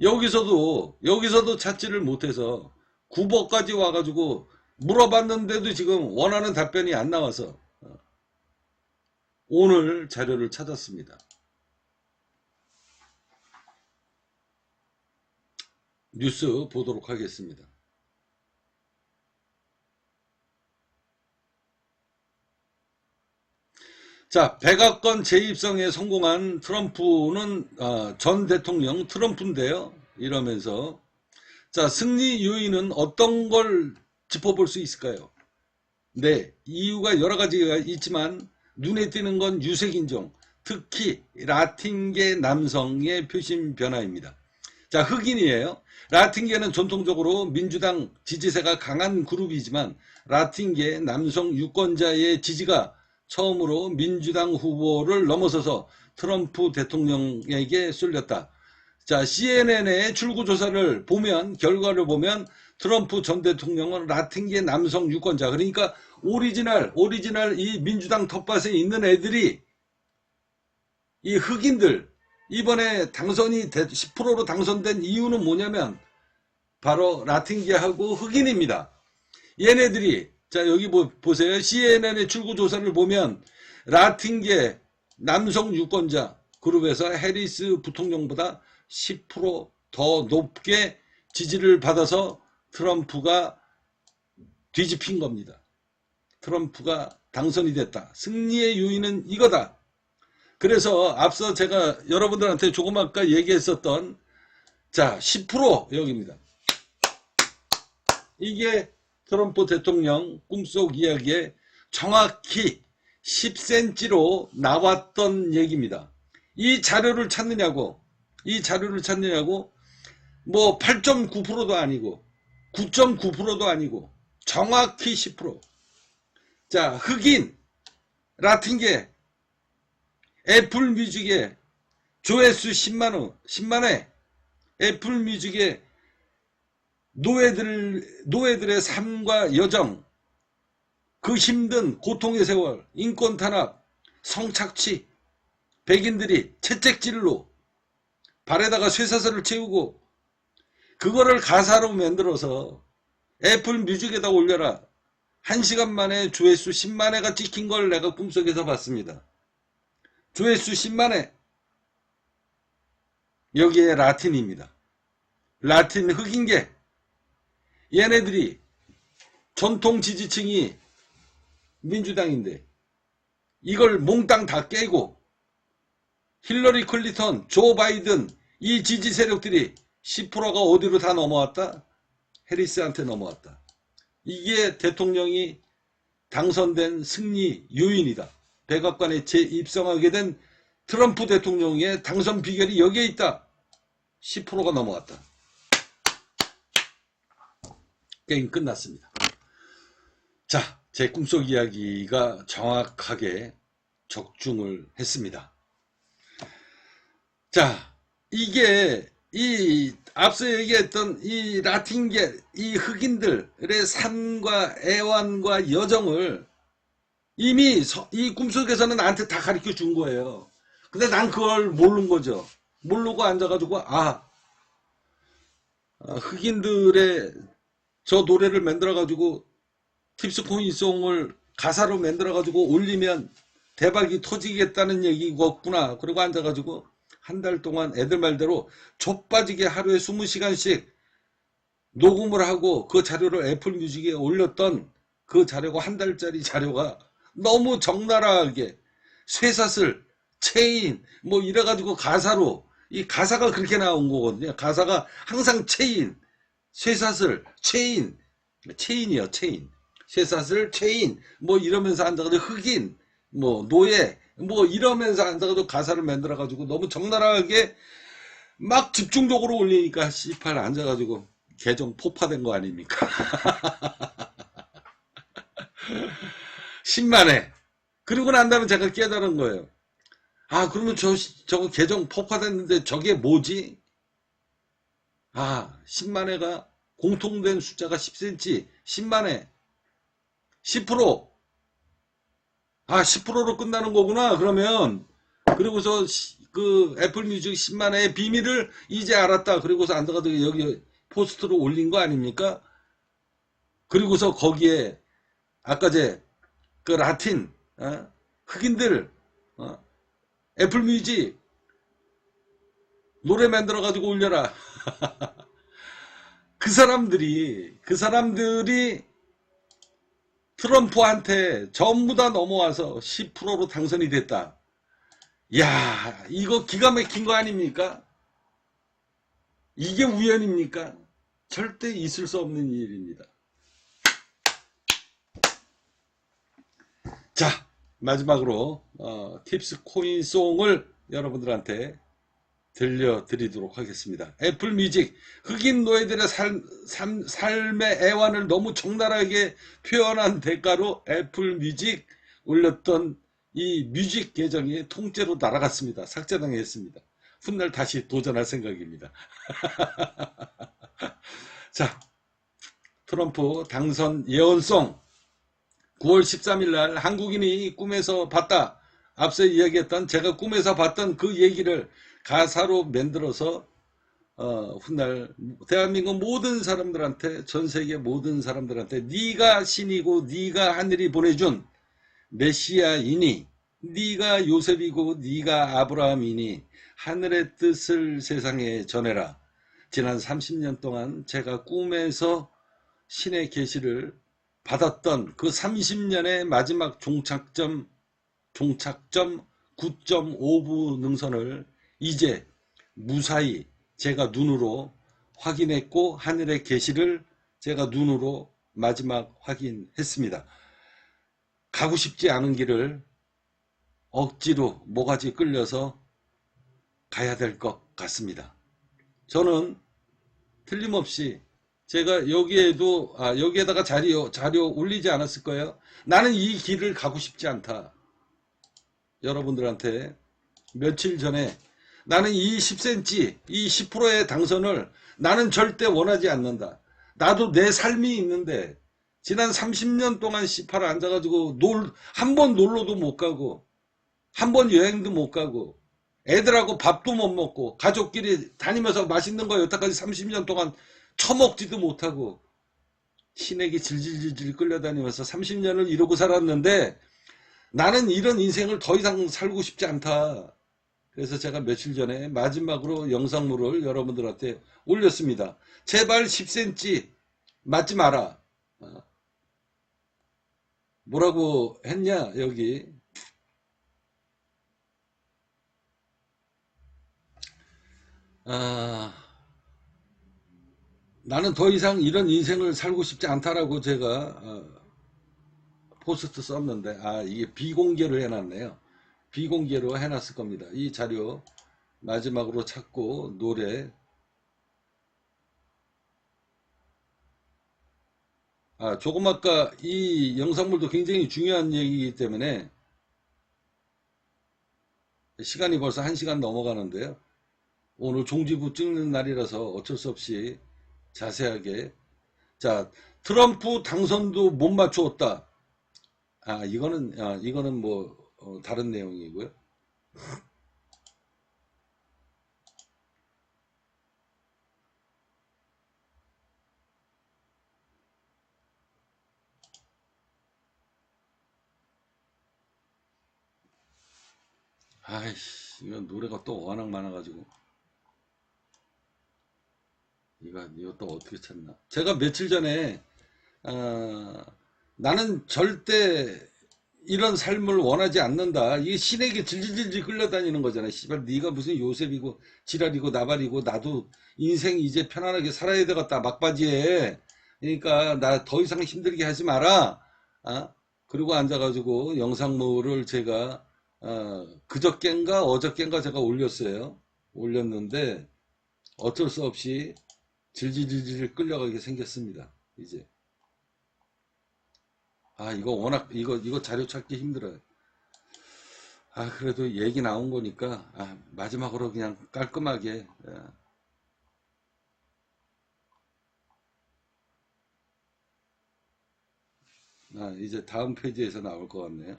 여기서도 찾지를 못해서 구버까지 와가지고 물어봤는데도 지금 원하는 답변이 안 나와서 오늘 자료를 찾았습니다. 뉴스 보도록 하겠습니다. 자, 백악관 재입성에 성공한 트럼프는 전 대통령 트럼프인데요. 이러면서 자, 승리 요인은 어떤 걸 짚어볼 수 있을까요? 네, 이유가 여러 가지가 있지만 눈에 띄는 건 유색인종, 특히 라틴계 남성의 표심 변화입니다. 자, 흑인이에요. 라틴계는 전통적으로 민주당 지지세가 강한 그룹이지만 라틴계 남성 유권자의 지지가 처음으로 민주당 후보를 넘어서서 트럼프 대통령에게 쏠렸다. 자, CNN의 출구조사를 보면, 결과를 보면 트럼프 전 대통령은 라틴계 남성 유권자, 그러니까 오리지널 이 민주당 텃밭에 있는 애들이, 이 흑인들, 이번에 10%로 당선된 이유는 뭐냐면 바로 라틴계하고 흑인입니다. 얘네들이, 자, 여기 보세요. CNN의 출구조사를 보면 라틴계 남성 유권자 그룹에서 해리스 부통령보다 10%더 높게 지지를 받아서 트럼프가 뒤집힌 겁니다. 트럼프가 당선이 됐다. 승리의 요인은 이거다. 그래서 앞서 제가 여러분들한테 조금 아까 얘기했었던, 자, 10% 여기입니다. 이게 트럼프 대통령 꿈속 이야기에 정확히 10cm로 나왔던 얘기입니다. 이 자료를 찾느냐고 뭐 8.9%도 아니고 9.9%도 아니고 정확히 10%. 자, 흑인 라틴계 애플 뮤직의 조회수 10만회, 애플 뮤직의 노예들의 삶과 여정, 그 힘든 고통의 세월, 인권 탄압, 성착취, 백인들이 채찍질로 발에다가 쇠사슬을 채우고 그거를 가사로 만들어서 애플 뮤직에다 올려라. 1시간 만에 조회수 10만회가 찍힌 걸 내가 꿈속에서 봤습니다. 조회수 10만회. 여기에 라틴입니다. 라틴 흑인계. 얘네들이 전통 지지층이 민주당인데 이걸 몽땅 다 깨고 힐러리 클린턴, 조 바이든 이 지지 세력들이 10%가 어디로 다 넘어왔다? 해리스한테 넘어왔다. 이게 대통령이 당선된 승리 요인이다. 백악관에 재입성하게 된 트럼프 대통령의 당선 비결이 여기에 있다. 10%가 넘어갔다. 게임 끝났습니다. 자, 제 꿈속 이야기가 정확하게 적중을 했습니다. 자, 이게 앞서 얘기했던 이 라틴계, 이 흑인들의 삶과 애환과 여정을 이미 이 꿈속에서는 나한테 다 가르쳐 준 거예요. 근데 난 그걸 모르는 거죠. 모르고 앉아가지고 흑인들의 저 노래를 만들어가지고 팁스코인송을 가사로 만들어가지고 올리면 대박이 터지겠다는 얘기였구나. 그리고 앉아가지고 한 달 동안 애들 말대로 좆빠지게 하루에 20시간씩 녹음을 하고 그 자료를 애플 뮤직에 올렸던 그 자료가, 한 달짜리 자료가 너무 적나라하게 쇠사슬, 체인 뭐 이래가지고 가사로, 이 가사가 그렇게 나온 거거든요. 가사가 항상 체인, 쇠사슬, 체인이요, 체인. 쇠사슬, 체인, 뭐 이러면서 앉아가지고 흑인, 뭐 노예, 뭐 이러면서 앉아가지고 가사를 만들어가지고 너무 적나라하게 막 집중적으로 올리니까 씨팔 앉아가지고 계정 폭파된 거 아닙니까? 10만에. 그리고 난 다음에 제가 깨달은 거예요. 아, 그러면 저거 계정 폭파됐는데 저게 뭐지? 아, 10만회가 공통된 숫자가 10cm, 10만회, 10%. 아, 10%로 끝나는 거구나. 그러면 그리고서 그 애플뮤직 10만회의 비밀을 이제 알았다. 그리고서 앉아가지고 여기 포스트로 올린 거 아닙니까? 그리고서 거기에 아까 그 라틴 흑인들 애플뮤직 노래 만들어 가지고 올려라. 그 사람들이 트럼프한테 전부 다 넘어와서 10%로 당선이 됐다. 야, 이거 기가 막힌 거 아닙니까? 이게 우연입니까? 절대 있을 수 없는 일입니다. 자, 마지막으로 팁스 코인송을 여러분들한테 들려드리도록 하겠습니다. 애플뮤직, 흑인 노예들의 삶의 애환을 너무 적나라하게 표현한 대가로 애플뮤직 올렸던 이 뮤직 계정이 통째로 날아갔습니다. 삭제당했습니다. 훗날 다시 도전할 생각입니다. 자, 트럼프 당선 예언송 9월 13일 날 한국인이 꿈에서 봤다. 앞서 이야기했던 제가 꿈에서 봤던 그 얘기를 가사로 만들어서 훗날 대한민국 모든 사람들한테, 전 세계 모든 사람들한테 네가 신이고 네가 하늘이 보내준 메시아이니, 네가 요셉이고 네가 아브라함이니 하늘의 뜻을 세상에 전해라. 지난 30년 동안 제가 꿈에서 신의 계시를 받았던 그 30년의 마지막 종착점 9.5부 능선을 이제 무사히 제가 눈으로 확인했고 하늘의 계시를 제가 눈으로 마지막 확인했습니다. 가고 싶지 않은 길을 억지로 모가지 끌려서 가야 될 것 같습니다. 저는 틀림없이 제가 여기에다가 자료 올리지 않았을 거예요. 나는 이 길을 가고 싶지 않다. 여러분들한테 며칠 전에 나는 이 10cm, 이 10%의 당선을 나는 절대 원하지 않는다. 나도 내 삶이 있는데 지난 30년 동안 씨팔을 앉아가지고 한 번 놀러도 못 가고 한 번 여행도 못 가고 애들하고 밥도 못 먹고 가족끼리 다니면서 맛있는 거 여태까지 30년 동안 처먹지도 못하고 신에게 질질질질 끌려다니면서 30년을 이러고 살았는데 나는 이런 인생을 더 이상 살고 싶지 않다. 그래서 제가 며칠 전에 마지막으로 영상물을 여러분들한테 올렸습니다. 제발 10cm 맞지 마라. 뭐라고 했냐 여기. 나는 더 이상 이런 인생을 살고 싶지 않다라고 제가 포스트 썼는데 이게 비공개로 해놨네요. 비공개로 해놨을 겁니다. 이 자료 마지막으로 찾고 노래 조금 아까 이 영상물도 굉장히 중요한 얘기이기 때문에 시간이 벌써 1시간 넘어가는데요. 오늘 종지부 찍는 날이라서 어쩔 수 없이 자세하게 자 트럼프 당선도 못 맞추었다. 이거는 뭐 다른 내용이고요. 아이씨, 이건 노래가 또 워낙 많아가지고 이거 또 어떻게 찾나? 제가 며칠 전에 나는 절대 이런 삶을 원하지 않는다. 이게 신에게 질질질질 끌려다니는 거잖아. 씨발 네가 무슨 요셉이고 지랄이고 나발이고 나도 인생 이제 편안하게 살아야 되겠다. 막바지에 그러니까 나 더 이상 힘들게 하지 마라. 아? 그리고 앉아가지고 영상모를 제가 그저껜가 어저껜가 제가 올렸어요. 올렸는데 어쩔 수 없이 질질질질 끌려가게 생겼습니다. 이제 이거 워낙 이거 자료 찾기 힘들어요. 그래도 얘기 나온 거니까 마지막으로 그냥 깔끔하게 이제 다음 페이지에서 나올 것 같네요.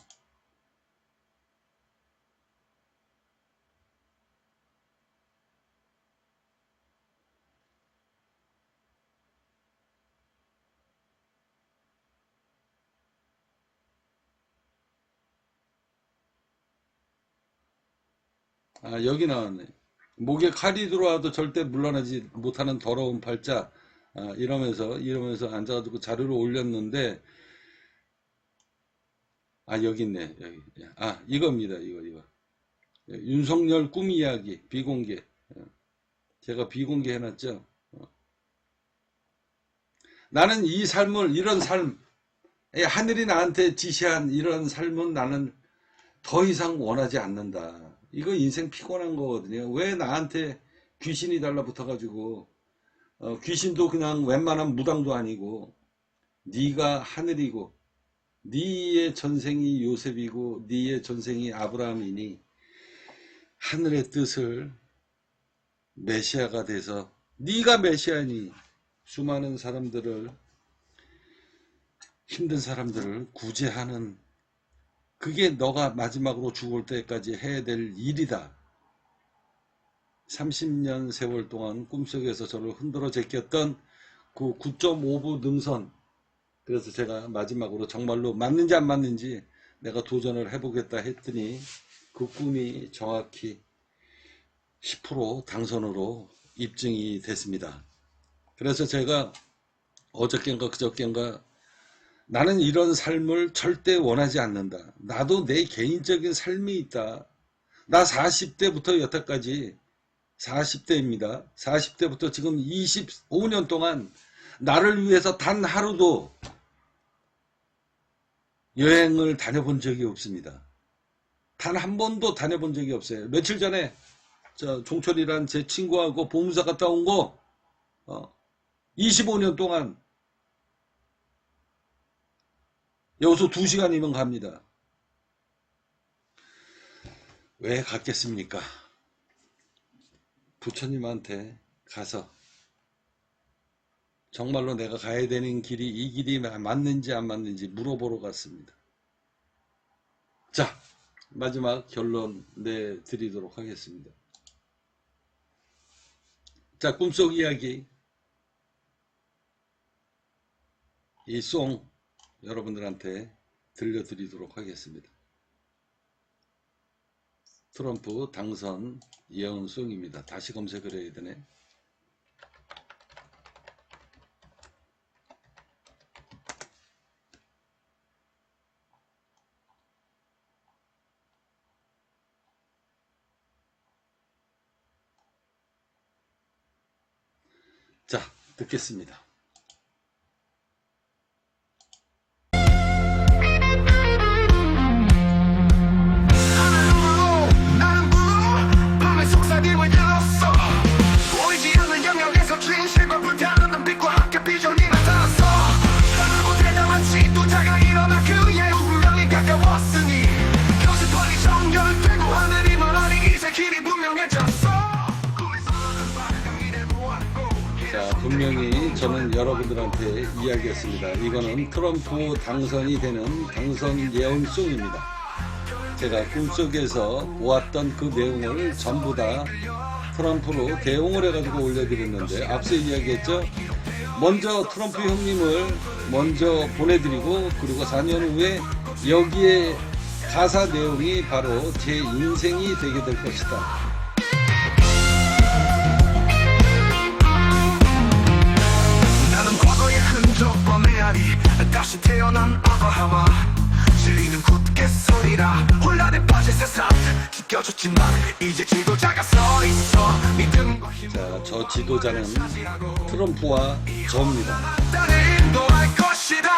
여기 나왔네. 목에 칼이 들어와도 절대 물러나지 못하는 더러운 팔자. 이러면서 앉아가지고 자료를 올렸는데, 여기 있네. 여기. 이겁니다. 이거. 윤석열 꿈 이야기, 비공개. 제가 비공개 해놨죠. 나는 이 삶을, 이런 삶, 하늘이 나한테 지시한 이런 삶은 나는 더 이상 원하지 않는다. 이거 인생 피곤한 거거든요. 왜 나한테 귀신이 달라붙어가지고 귀신도 그냥 웬만한 무당도 아니고 네가 하늘이고 네의 전생이 요셉이고 네의 전생이 아브라함이니 하늘의 뜻을 메시아가 돼서 네가 메시아니 수많은 사람들을 힘든 사람들을 구제하는 그게 너가 마지막으로 죽을 때까지 해야 될 일이다. 30년 세월 동안 꿈속에서 저를 흔들어 제꼈던 그 9.5부 능선. 그래서 제가 마지막으로 정말로 맞는지 안 맞는지 내가 도전을 해보겠다 했더니 그 꿈이 정확히 10% 당선으로 입증이 됐습니다. 그래서 제가 어저껜가 그저껜가 나는 이런 삶을 절대 원하지 않는다. 나도 내 개인적인 삶이 있다. 나 40대부터 여태까지 40대입니다. 40대부터 지금 25년 동안 나를 위해서 단 하루도 여행을 다녀본 적이 없습니다. 단 한 번도 다녀본 적이 없어요. 며칠 전에 종철이란 제 친구하고 보문사 갔다 온 거 25년 동안 여기서 2시간이면 갑니다. 왜 갔겠습니까? 부처님한테 가서 정말로 내가 가야 되는 길이 이 길이 맞는지 안 맞는지 물어보러 갔습니다. 자, 마지막 결론 내드리도록 하겠습니다. 자, 꿈속 이야기 이 송 여러분들한테 들려드리도록 하겠습니다. 트럼프 당선 예언송입니다. 다시 검색을 해야 되네. 자, 듣겠습니다. 분명히 저는 여러분들한테 이야기했습니다. 이거는 트럼프 당선이 되는 당선 예언송입니다. 제가 꿈속에서 보았던 그 내용을 전부 다 트럼프로 대응을 해가지고 올려드렸는데 앞서 이야기했죠. 먼저 트럼프 형님을 먼저 보내드리고 그리고 4년 후에 여기에 가사 내용이 바로 제 인생이 되게 될 것이다. 다시 태어난 아바하마 질리는 굳겠소리라 혼란에 빠진 세상 지켜줬지만 이제 지도자가 서있어 믿음과 힘. 자, 저 지도자는 트럼프와 저입니다. 나를 인도할 것이다.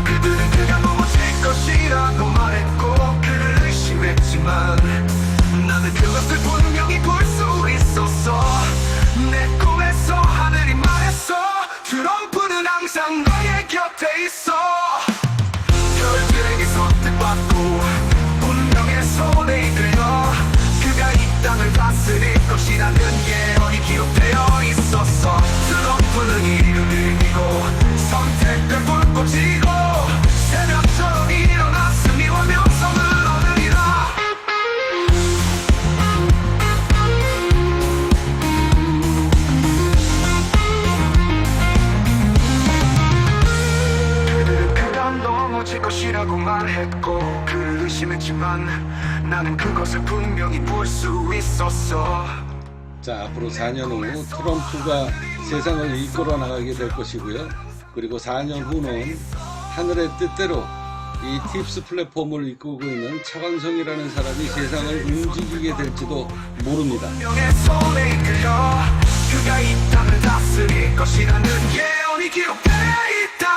그들은 그가 넘어질 것이라고 말했고 그를 의심했지만 나는 그것을 분명히 볼 수 있었어. 내 꿈에서 하늘이 말했어. 트럼프는 항상 너의 곁에 있어. 별들에게 선택받고 운명의 손에 이끌려 그가 이 땅을 다스릴 것이라는 예언이 기록되어 있었어. 트럼프는 이름을 이고 선택된 불꽃이고 새벽처럼 일어났으니 명성을 얻으리라. 그들은 그가 넘어질 것이라고 말했고 그를 의심했지만 나는 그것을 분명히 볼 수 있었어. 자, 앞으로 4년 후 트럼프가 세상을 이끌어 나가게 될 것이고요. 그리고 4년 후는 하늘의 뜻대로 이 팁스 플랫폼을 이끌고 있는 차관성이라는 사람이 세상을 움직이게 될지도 모릅니다. 운명의 손에 이끌려 그가 이 땅을 다스릴 것이라는 예언이 기록되어 있다.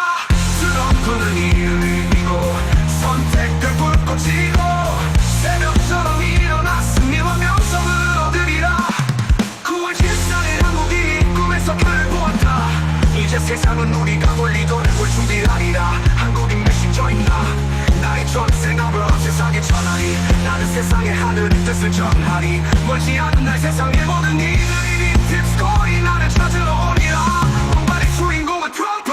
트럼프는 이름을 이고 선택된 불꽃이고 새벽처럼 일어났으니 명성을 얻으리라. 9월 14일 한국이 꿈에서 그를 보았다. 이제 세상은 우리가 권리도를 볼 준비하리라. 한국인 메신저 있나? 나의 전생업을 세상에 전하리. 나는 세상의 하늘의 뜻을 전하리. 멀지 않은 날 세상의 모든 이들이 팁스코이 나를 찾으러 오리라. 공발의 주인공은 트럼프.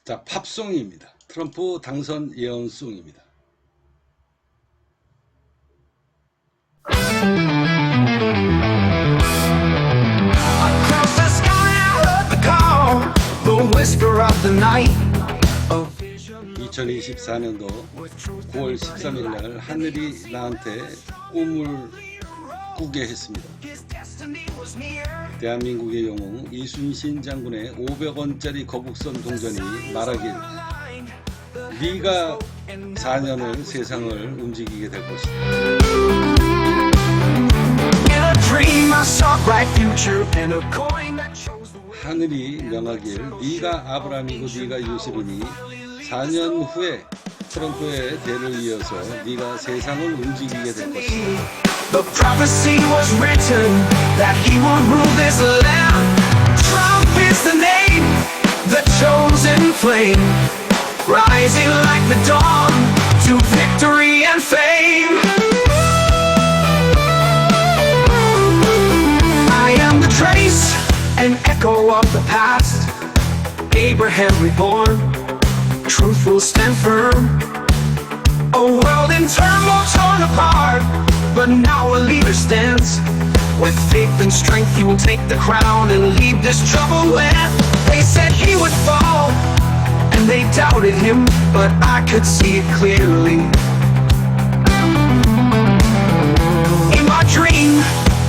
자, 팝송입니다. 트럼프 당선 예언송입니다. Across the sky I heard the call, the whisper of the night. 2024년도 9월 13일 날 하늘이 나한테 꿈을 꾸게 했습니다. 대한민국의 영웅 이순신 장군의 500원짜리 거북선 동전이 말하길 네가 4년을 세상을 움직이게 될 것이다. In a dream I saw bright future and a coin that chose the way. 하늘이 명하길 네가 아브라함이고 네가 요셉이니 4년 후에 트럼프의 대를 이어서 네가 세상을 움직이게 될 것이다. The prophecy was written that he would rule this land. Trump is the name, the chosen flame, rising like the dawn to victory and fame. I am the trace, an echo of the past. Abraham reborn, truth will stand firm. A world in turmoil torn apart, but now a leader stands. With faith and strength he will take the crown and lead this troubled land. They said he would fall, and they doubted him, but I could see it clearly. In my dream,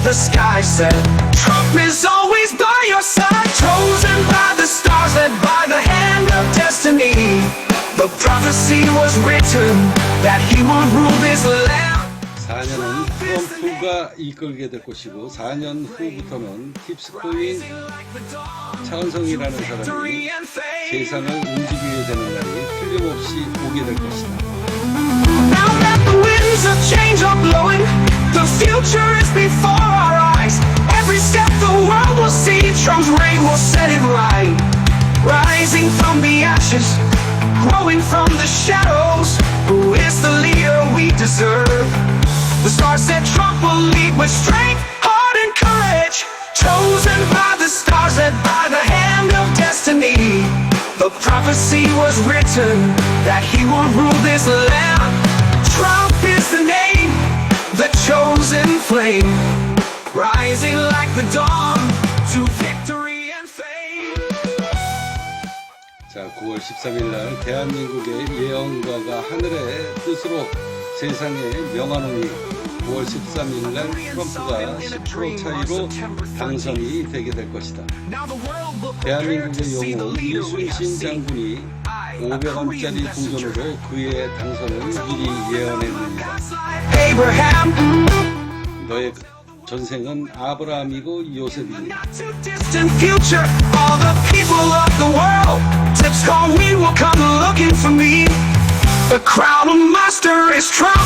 the sky said, Trump is always by your side, chosen by the stars, led by the hand of destiny. The prophecy was written that he would rule this land. 4년은 트럼프가 이끌게 될 것이고 4년 후부터는 팁스코인 차은성이라는 사람이 세상을 움직이게 되는 날이 틀림없이 오게 될 것이다. Now that the winds of change are blowing, the future is before our eyes. Every step the world will see, Trump's reign will set it right. Rising from the ashes, growing from the shadows, who is the leader we deserve? The stars said Trump will lead with strength, heart and courage, chosen by the stars, led by the hand of destiny. The prophecy was written that he will rule this land. Trump is the name, the chosen flame, rising like the dawn to victory and fame. 자, 9월 13일 날 대한민국의 예언가가 하늘의 뜻으로 세상에 명하노니 9월 13일 날 트럼프가 10% 차이로 당선이 되게 될 것이다. 대한민국의 영웅 이순신 장군이 500원짜리 동전으로 그의 당선을 미리 예언했습니다. 너의 전생은 아브라함이고 요셉이니 Distant future, all the people of the world. Tips call, we will come looking for me. The crown of master is Trump.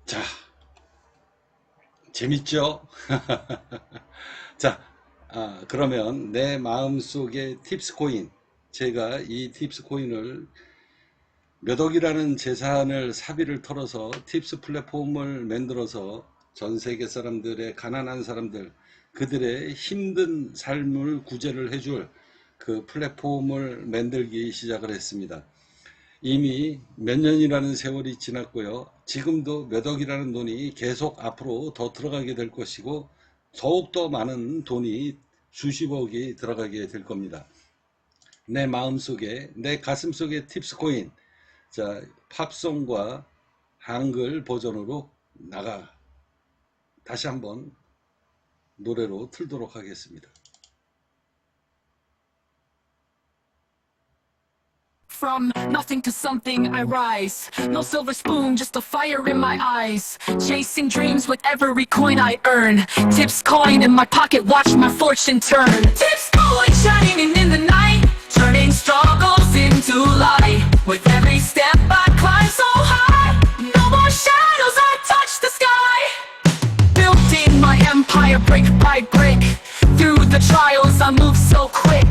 자, 재밌죠? 자, 그러면 내 마음속의 팁스 코인, 제가 이 팁스 코인을 몇 억이라는 재산을 사비를 털어서 팁스 플랫폼을 만들어서 전 세계 사람들의 가난한 사람들, 그들의 힘든 삶을 구제를 해줄 그 플랫폼을 만들기 시작을 했습니다. 이미 몇 년이라는 세월이 지났고요. 지금도 몇 억이라는 돈이 계속 앞으로 더 들어가게 될 것이고 더욱더 많은 돈이 수십억이 들어가게 될 겁니다. 내 마음속에, 내 가슴속에 팁스 코인. 자, 팝송과 한글 버전으로 다시 한번 노래로 틀도록 하겠습니다. From nothing to something I rise. No silver spoon, just a fire in my eyes. Chasing dreams with every coin I earn. Tips coin in my pocket, watch my fortune turn. Tips coin shining in the night, turning struggles into light. With every step I climb so high. No more shadows, I touch the sky. Building my empire brick by brick. Through the trials I move so quick.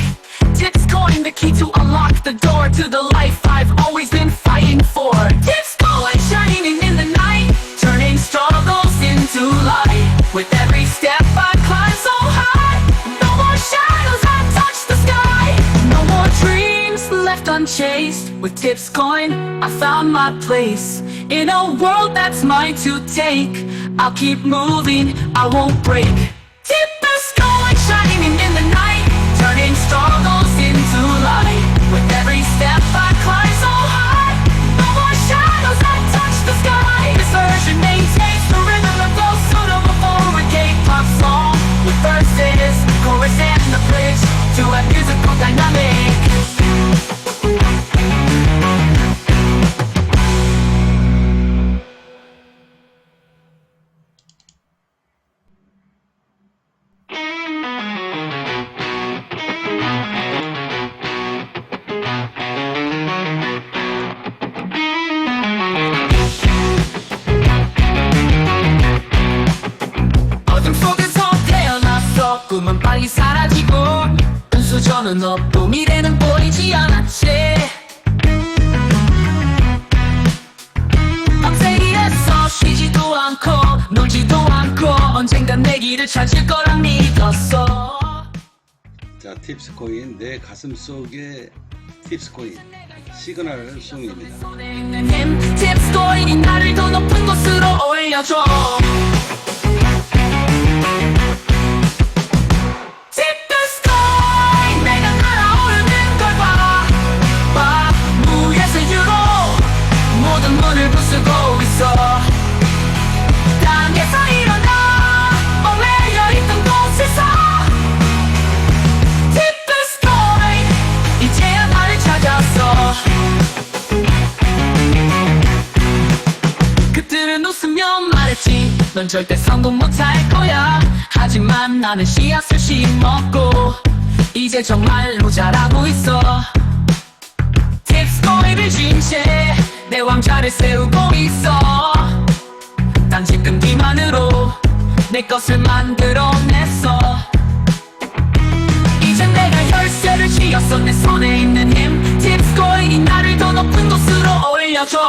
Tips coin, the key to unlock the door to the life I've always been fighting for. Tips coin shining in the night, turning struggles into light. With every step I climb so high. No more shadows, I touch the sky. No more dreams left unchased. With tips coin, I found my place. In a world that's mine to take, I'll keep moving, I won't break. Tips coin shining in the night, turning struggles into light. With every step I climb so high. No more shadows, I touch the sky. This version maintains the rhythm that flows suitable for a K-pop song. With verses, chorus and the bridge to a musical dynamic. 어둠 속에서 태어났어. 꿈은 빨리 사라지고 은수저는 없고 미래는 보이지 않았지. 밤새 일해서 쉬지도 않고 놀지도 않고 언젠간 내 길을 찾을 거라 믿었어. 자, 팁스 코인, 내 가슴 속에 팁스 코인 시그널 송입니다. 손에 있는 힘, 팁스 코인이 나를 더 높은 곳으로 올려줘. 팁스 코인, 내가 날아오르는 걸 봐. 무예술주로 모든 문을 부수고 있어. 땅에서 일어나 얽매여 있던 곳에서 팁스 코인, 이제야 나를 찾았어. 그들은 웃으며 말했지, 넌 절대 성공 못할 거야. 하지만 나는 씨앗을 심었고 이제 정말로 자라고 있어. 팁스 코인을 쥔 채 내 왕좌를 세우고 있어. 단지 끈기만으로 내 것을 만들어냈어. 이제 내가 열쇠를 쥐었어. 내 손에 있는 힘, 팁스 코인이 나를 더 높은 곳으로 올려줘.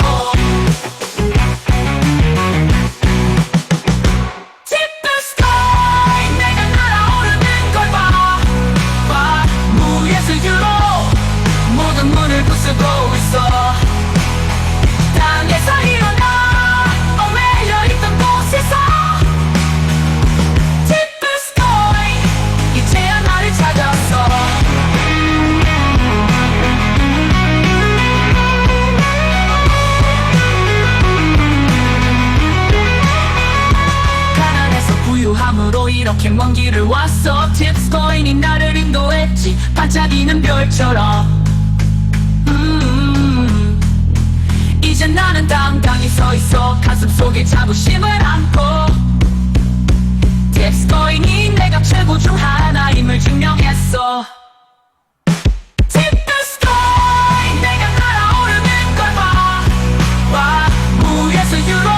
팁스 코인, 내가 날아오르는 걸 봐. 무예술주로 반짝이는 별처럼 이제 나는 당당히 서있어 가슴속에 자부심을 안고 팁스코인이 내가 최고 중 하나임을 증명했어 팁스코인 내가 날아오르는 걸 봐 무에서 유로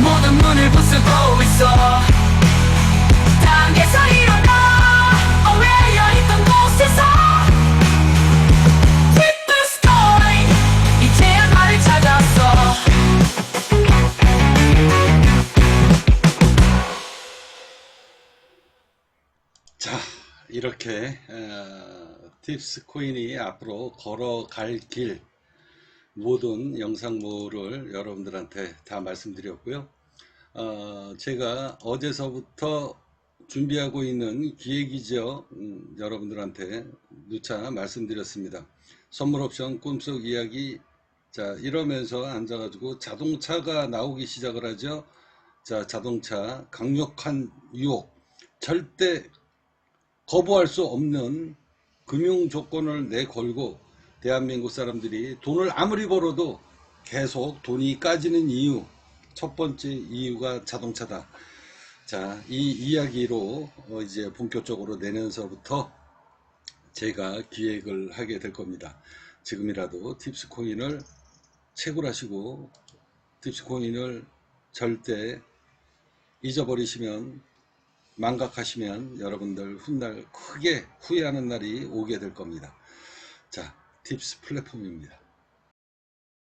모든 문을 부수고 있어 땅에서 일어나 어웨어 있던 곳에서 팁스코인 이제야 나를 찾았어 자, 이렇게 팁스 코인이 앞으로 걸어갈 길 모든 영상모를 여러분들한테 다 말씀드렸고요. 제가 어제서부터 준비하고 있는 기획이죠. 여러분들한테 누차 말씀드렸습니다. 선물 옵션 꿈속 이야기. 자, 이러면서 앉아가지고 자동차가 나오기 시작을 하죠. 자, 자동차 강력한 유혹, 절대 거부할 수 없는 금융 조건을 내걸고 대한민국 사람들이 돈을 아무리 벌어도 계속 돈이 까지는 이유, 첫 번째 이유가 자동차다. 자, 이 이야기로 이제 본격적으로 내년서부터 제가 기획을 하게 될 겁니다. 지금이라도 팁스코인을 채굴하시고 팁스코인을 절대 잊어버리시면 망각하시면 여러분들 훗날 크게 후회하는 날이 오게 될 겁니다. 자, 팁스 플랫폼입니다.